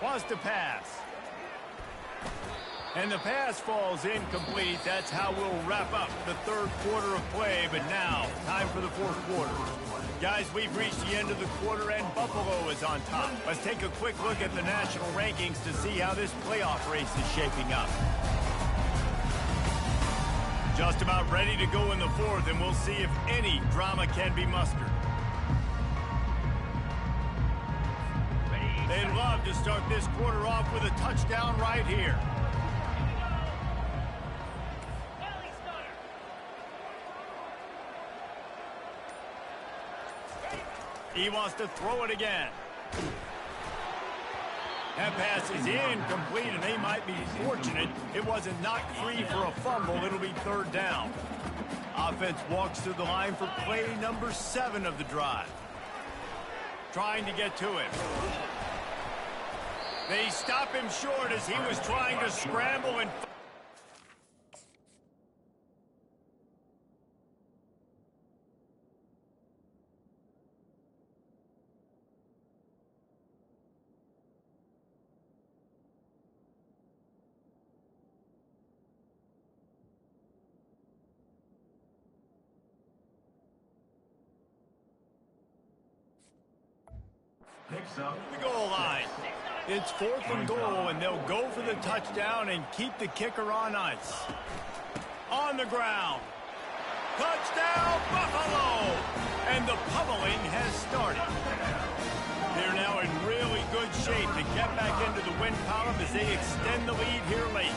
Wants to pass. And the pass falls incomplete. That's how we'll wrap up the third quarter of play. But now, time for the fourth quarter. Guys, we've reached the end of the quarter, and Buffalo is on top. Let's take a quick look at the national rankings to see how this playoff race is shaping up. Just about ready to go in the fourth, and we'll see if any drama can be mustered. They'd love to start this quarter off with a touchdown right here. He wants to throw it again. That pass is incomplete, and they might be fortunate it wasn't knocked free for a fumble. It'll be third down. Offense walks to the line for play number 7 of the drive. Trying to get to him. They stop him short as he was trying to scramble and... The goal line. It's 4th and goal, and they'll go for the touchdown and keep the kicker on ice. On the ground. Touchdown, Buffalo! And the pummeling has started. They're now in really good shape to get back into the win column as they extend the lead here late.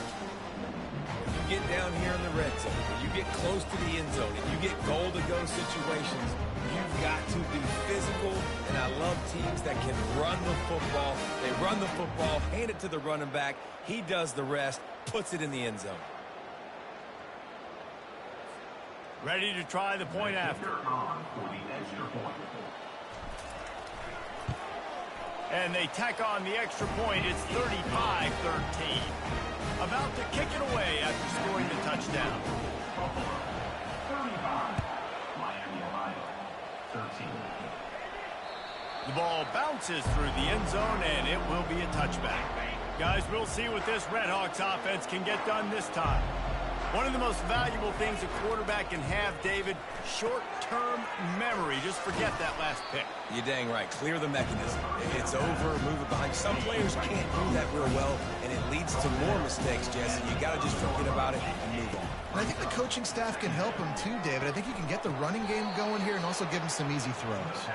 You get down here in the red zone, you get close to the end zone, and you get goal-to-go situations, you've got to be physical, and I love teams that can run the football. They run the football, hand it to the running back, he does the rest, puts it in the end zone. Ready to try the point after. And they tack on the extra point. It's 35-13. About to kick it away after scoring the touchdown. 35. Miami, Ohio. 13. The ball bounces through the end zone, and it will be a touchback. Guys, we'll see what this Redhawks offense can get done this time. One of the most valuable things a quarterback can have, David, short-term memory. Just forget that last pick. You're dang right. Clear the mechanism. It's over, move it behind. Some players can't do that real well, and it leads to more mistakes, Jesse. You got to just forget about it and move on. And I think the coaching staff can help him too, David. I think you can get the running game going here and also give him some easy throws.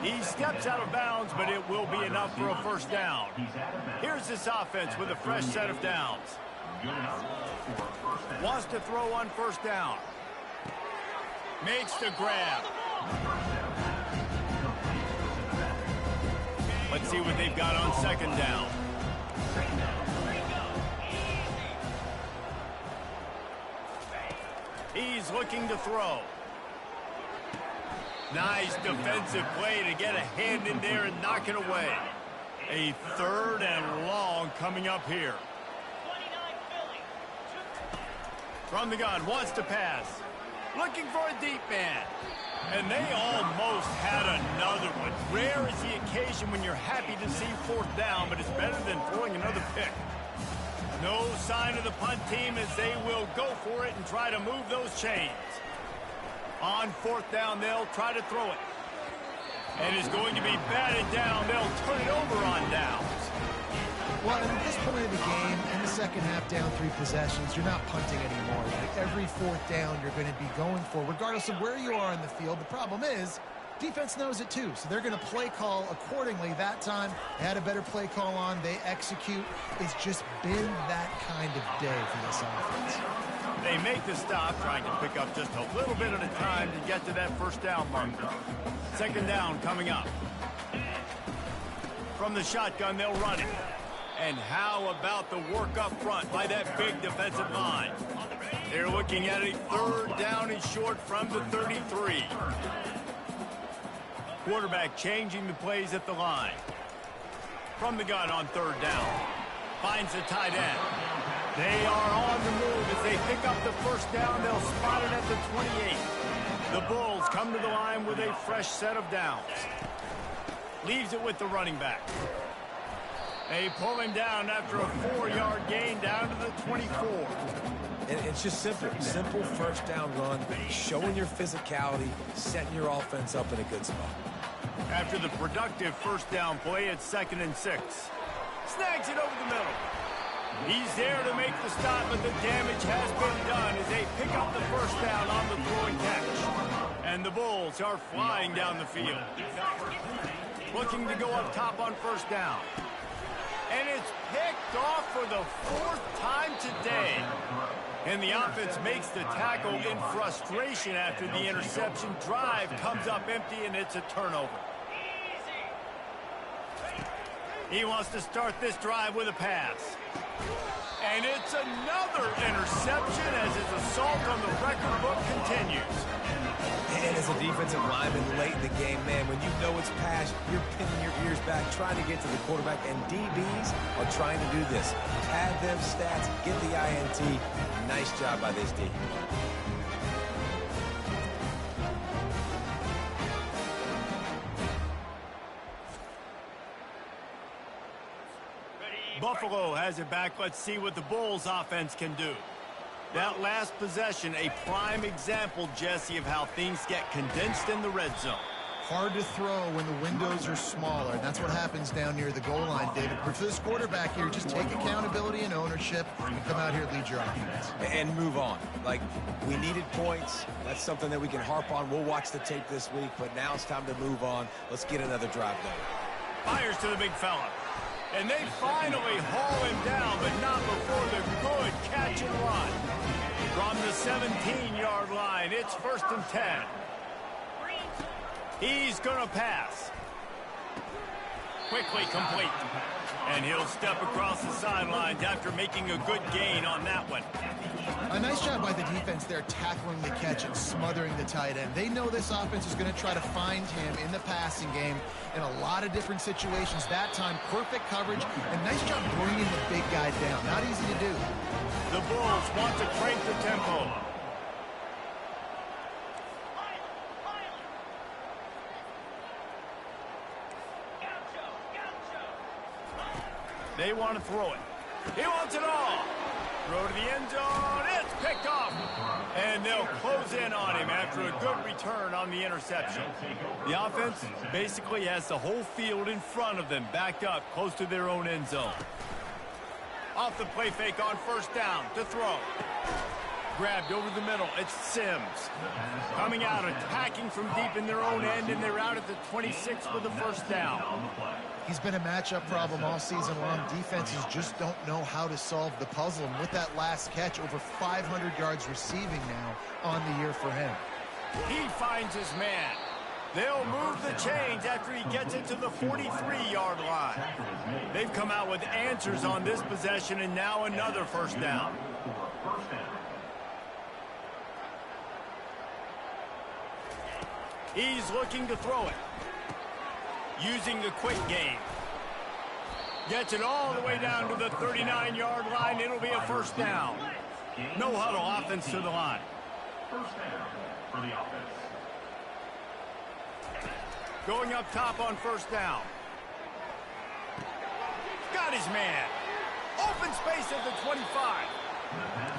He steps out of bounds, but it will be enough for a first down. Here's this offense with a fresh set of downs. Wants to throw on first down. Makes the grab. Let's see what they've got on second down. He's looking to throw. Nice defensive play to get a hand in there and knock it away. A 3rd and long coming up here. From the gun, wants to pass. Looking for a deep man. And they almost had another one. Rare is the occasion when you're happy to see 4th down, but it's better than throwing another pick. No sign of the punt team as they will go for it and try to move those chains. On 4th down, they'll try to throw it. And it's going to be batted down. They'll turn it over on downs. Well, and at this point of the game, in the second half, down 3 possessions, you're not punting anymore. Like every 4th down, you're going to be going for, regardless of where you are in the field. The problem is, defense knows it too, so they're going to play call accordingly. That time, they had a better play call on. They execute. It's just been that kind of day for this offense. They make the stop, trying to pick up just a little bit at a time to get to that first down mark. Second down coming up. From the shotgun, they'll run it. And how about the work up front by that big defensive line? They're looking at a 3rd down and short from the 33. Quarterback changing the plays at the line. From the gun on 3rd down. Finds the tight end. They are on the move as they pick up the first down. They'll spot it at the 28. The Bulls come to the line with a fresh set of downs. Leaves it with the running back. They pull him down after a 4-yard gain down to the 24. And it's just simple. Simple first down run, showing your physicality, setting your offense up in a good spot. After the productive first down play, it's 2nd and 6. Snags it over the middle. He's there to make the stop, but the damage has been done as they pick up the first down on the throwing catch. And the Bulls are flying down the field. Looking to go up top on first down. And it's picked off for the 4th time today. And the offense makes the tackle in frustration after the interception. Drive comes up empty, and it's a turnover. He wants to start this drive with a pass. And it's another interception as his assault on the record book continues. And as a defensive lineman late in the game, man, when you know it's pass, you're pinning your ears back, trying to get to the quarterback, and DBs are trying to do this. Pad them stats, get the INT. Nice job by this D. Buffalo has it back. Let's see what the Bulls offense can do. That last possession, a prime example, Jesse, of how things get condensed in the red zone. Hard to throw when the windows are smaller, and that's what happens down near the goal line, David. But for this quarterback here, just take accountability and ownership and come out here and lead your offense. And move on. Like, we needed points. That's something that we can harp on. We'll watch the tape this week, but now it's time to move on. Let's get another drive going. Fires to the big fella. And they finally haul him down, but not before the good catch and run. From the 17-yard line, it's 1st and 10. He's going to pass. Quickly complete. And he'll step across the sidelines after making a good gain on that one. A nice job by the defense there tackling the catch and smothering the tight end. They know this offense is going to try to find him in the passing game in a lot of different situations. That time, perfect coverage and nice job bringing the big guy down. Not easy to do. The Bulls want to crank the tempo. They want to throw it. He wants it all. Throw to the end zone. It's picked off. And they'll close in on him after a good return on the interception. The offense basically has the whole field in front of them, backed up close to their own end zone. Off the play fake on 1st down to throw. Grabbed over the middle. It's Sims. Coming out, attacking from deep in their own end, and they're out at the 26 for the 1st down. He's been a matchup problem all season long. Defenses just don't know how to solve the puzzle. And with that last catch, over 500 yards receiving now on the year for him. He finds his man. They'll move the chains after he gets it to the 43-yard line. They've come out with answers on this possession, and now another 1st down. He's looking to throw it. Using the quick game. Gets it all the way down to the 39-yard line. It'll be a 1st down. No huddle offense to the line. 1st down for the offense. Going up top on 1st down. Got his man. Open space at the 25.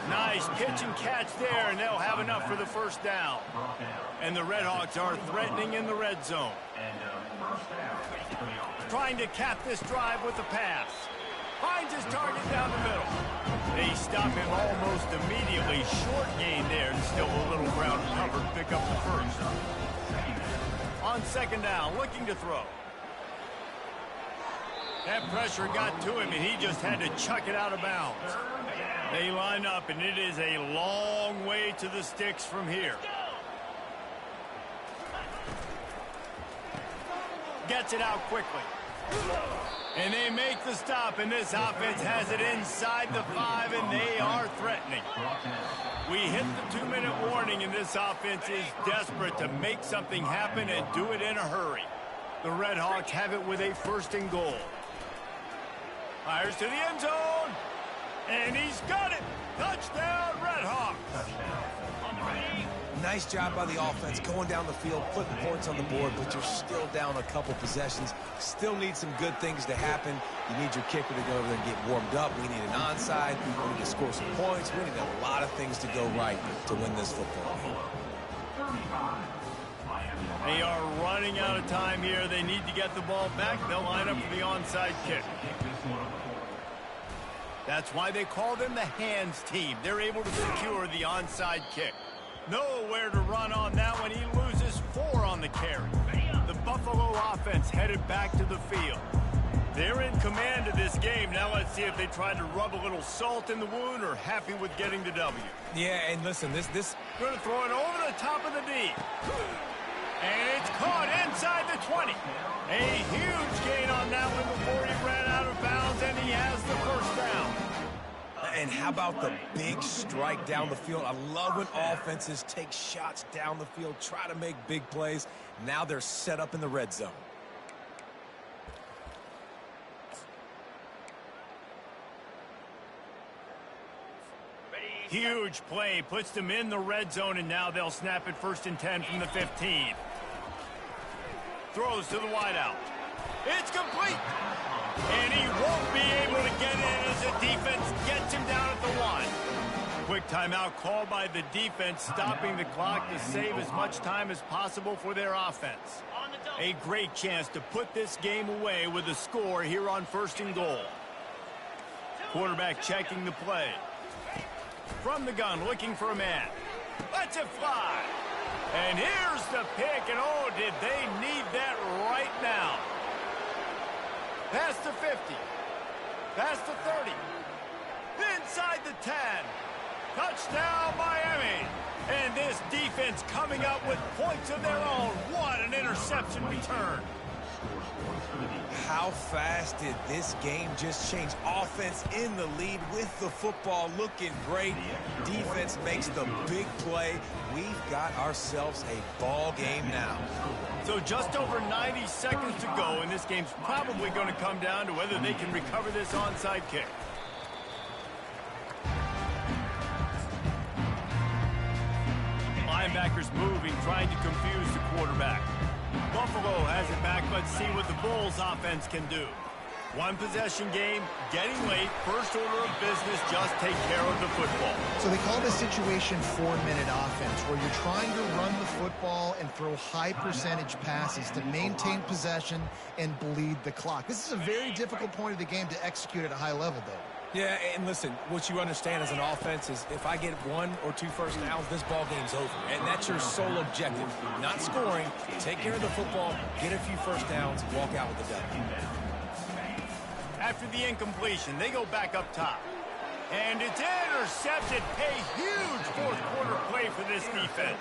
Nice pitch and catch there, and they'll have enough for the 1st down. And the Redhawks are threatening in the red zone. Trying to cap this drive with a pass. Finds his target down the middle. They stop him almost immediately. Short gain there, and still a little ground cover to pick up the 1st. On 2nd down, looking to throw. That pressure got to him, and he just had to chuck it out of bounds. They line up, and it is a long way to the sticks from here. Gets it out quickly. And they make the stop, and this offense has it inside the 5, and they are threatening. We hit the 2-minute warning, and this offense is desperate to make something happen and do it in a hurry. The Redhawks have it with a 1st and goal. Fires to the end zone, and he's got it. Touchdown, Redhawks. Nice job by the offense going down the field, putting points on the board, but you're still down a couple possessions. Still need some good things to happen. You need your kicker to go over there and get warmed up. We need an onside. We need to score some points. We need a lot of things to go right to win this football game. They are running out of time here. They need to get the ball back. They'll line up for the onside kick. That's why they call them the hands team. They're able to secure the onside kick. Nowhere to run on that one. He loses 4 on the carry. The Buffalo offense headed back to the field. They're in command of this game. Now let's see if they try to rub a little salt in the wound or happy with getting the W. Yeah, and listen, this Going to throw it over the top of the D. And it's caught inside the 20. A huge gain on that one before he ran out of bounds, and he has the 1st down. And how about the big strike down the field? I love when offenses take shots down the field, try to make big plays. Now they're set up in the red zone. Huge play, puts them in the red zone, and now they'll snap it 1st and 10 from the 15. Throws to the wideout. It's complete. And he won't be able to get in as the defense gets him down at the 1. Quick timeout called by the defense, stopping the clock to save as much time as possible for their offense. A great chance to put this game away with a score here on 1st and goal. Quarterback checking the play. From the gun, looking for a man. Lets it fly. And here's the pick, and oh, did they need that right now. Past the 50. Past the 30. Inside the 10. Touchdown, Miami. And this defense coming up with points of their own. What an interception return. How fast did this game just change? Offense in the lead with the football, looking great. Defense makes the big play. We've got ourselves a ball game now. So just over 90 seconds to go, and this game's probably going to come down to whether they can recover this onside kick. Linebackers moving, trying to confuse the quarterback. Buffalo has it back. Let's see what the Bulls offense can do. One possession game, getting late. First order of business, just take care of the football. So they call this situation 4-minute offense, where you're trying to run the football and throw high percentage passes to maintain possession and bleed the clock. This is a very difficult point of the game to execute at a high level, though. Yeah, and listen, what you understand as an offense is if I get 1 or 2 first downs, this ball game's over. And that's your sole objective. Not scoring, take care of the football, get a few first downs, walk out with the W. After the incompletion, they go back up top. And it's intercepted. A huge fourth quarter play for this defense.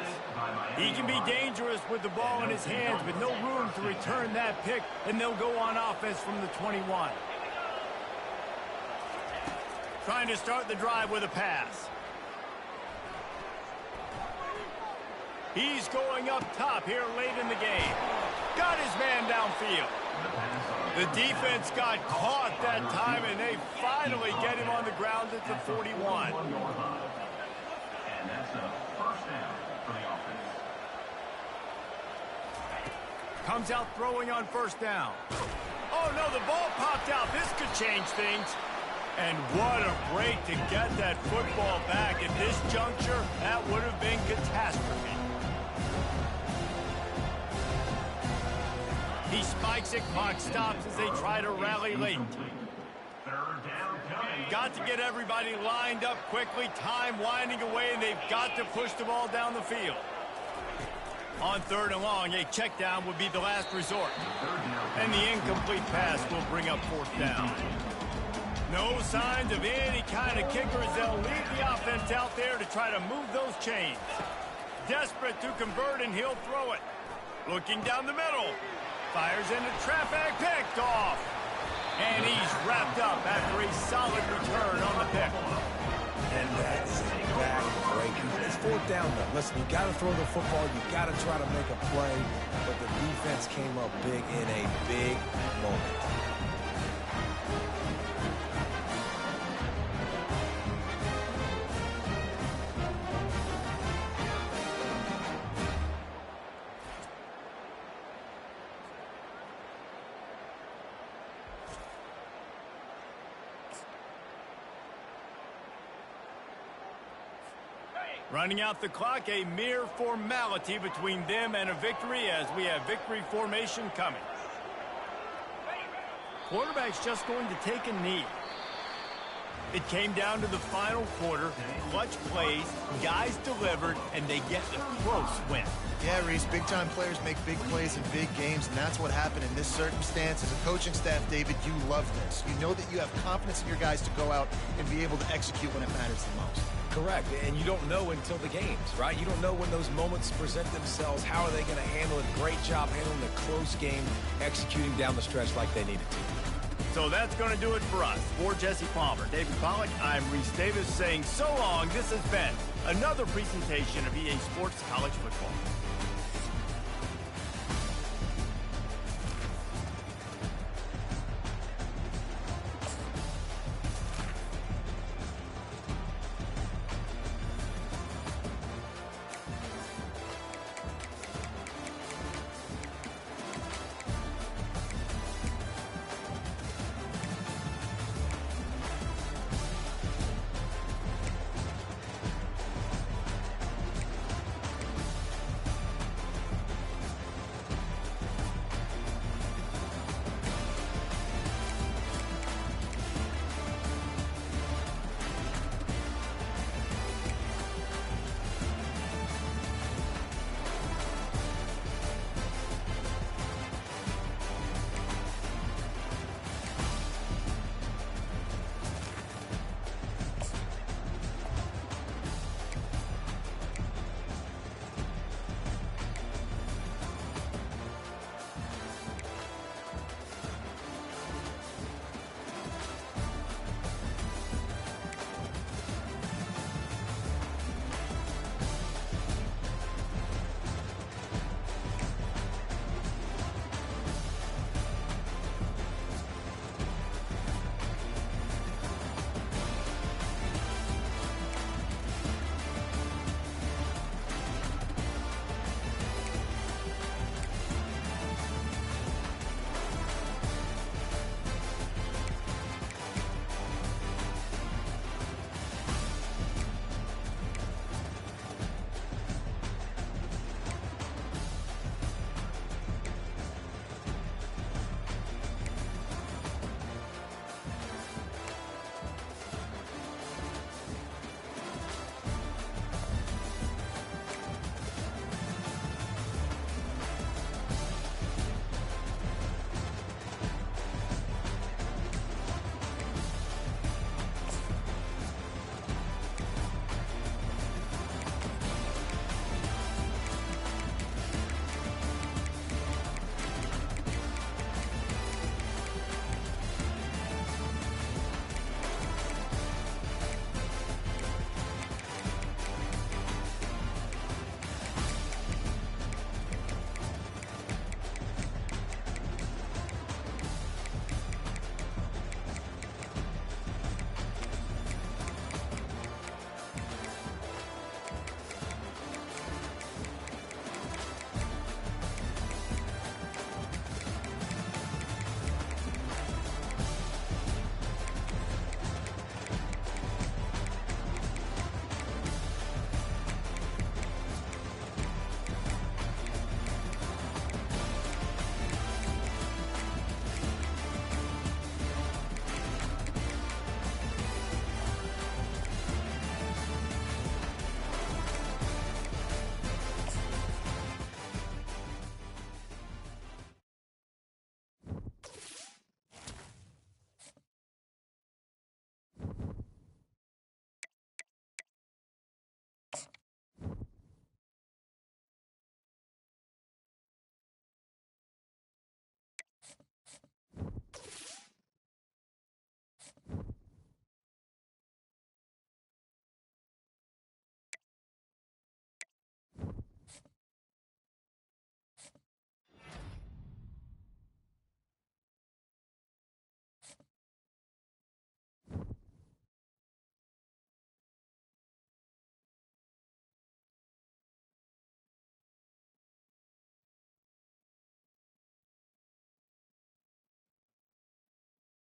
He can be dangerous with the ball in his hands, but no room to return that pick, and they'll go on offense from the 21. Trying to start the drive with a pass. He's going up top here late in the game. Got his man downfield. The defense got caught that time, and they finally get him on the ground at the 41. And that's a first down for the offense. Comes out throwing on first down. Oh, no, the ball popped out. This could change things. And what a break to get that football back. At this juncture, that would have been catastrophe. He spikes it, clock stops as they try to rally late. Got to get everybody lined up quickly, time winding away, and they've got to push the ball down the field. On 3rd and long, a check down would be the last resort. And the incomplete pass will bring up 4th down. No signs of any kind of kickers. They'll leave the offense out there to try to move those chains. Desperate to convert, and he'll throw it. Looking down the middle. Fires into traffic, picked off. And he's wrapped up after a solid return on the pick. And that is a back-breaker. It's 4th down, though. Listen, you got to throw the football. You got to try to make a play. But the defense came up big in a big moment. Running out the clock, a mere formality between them and a victory as we have victory formation coming. Quarterback's just going to take a knee. It came down to the final quarter, clutch plays, guys delivered, and they get the close win. Yeah, Reese, big-time players make big plays in big games, and that's what happened in this circumstance. As a coaching staff, David, you love this. You know that you have confidence in your guys to go out and be able to execute when it matters the most. Correct, and you don't know until the games, right? You don't know when those moments present themselves. How are they going to handle it? Great job handling the close game, executing down the stretch like they needed to. So that's going to do it for us. For Jesse Palmer, David Pollack, I'm Reese Davis saying so long. This has been another presentation of EA Sports College Football.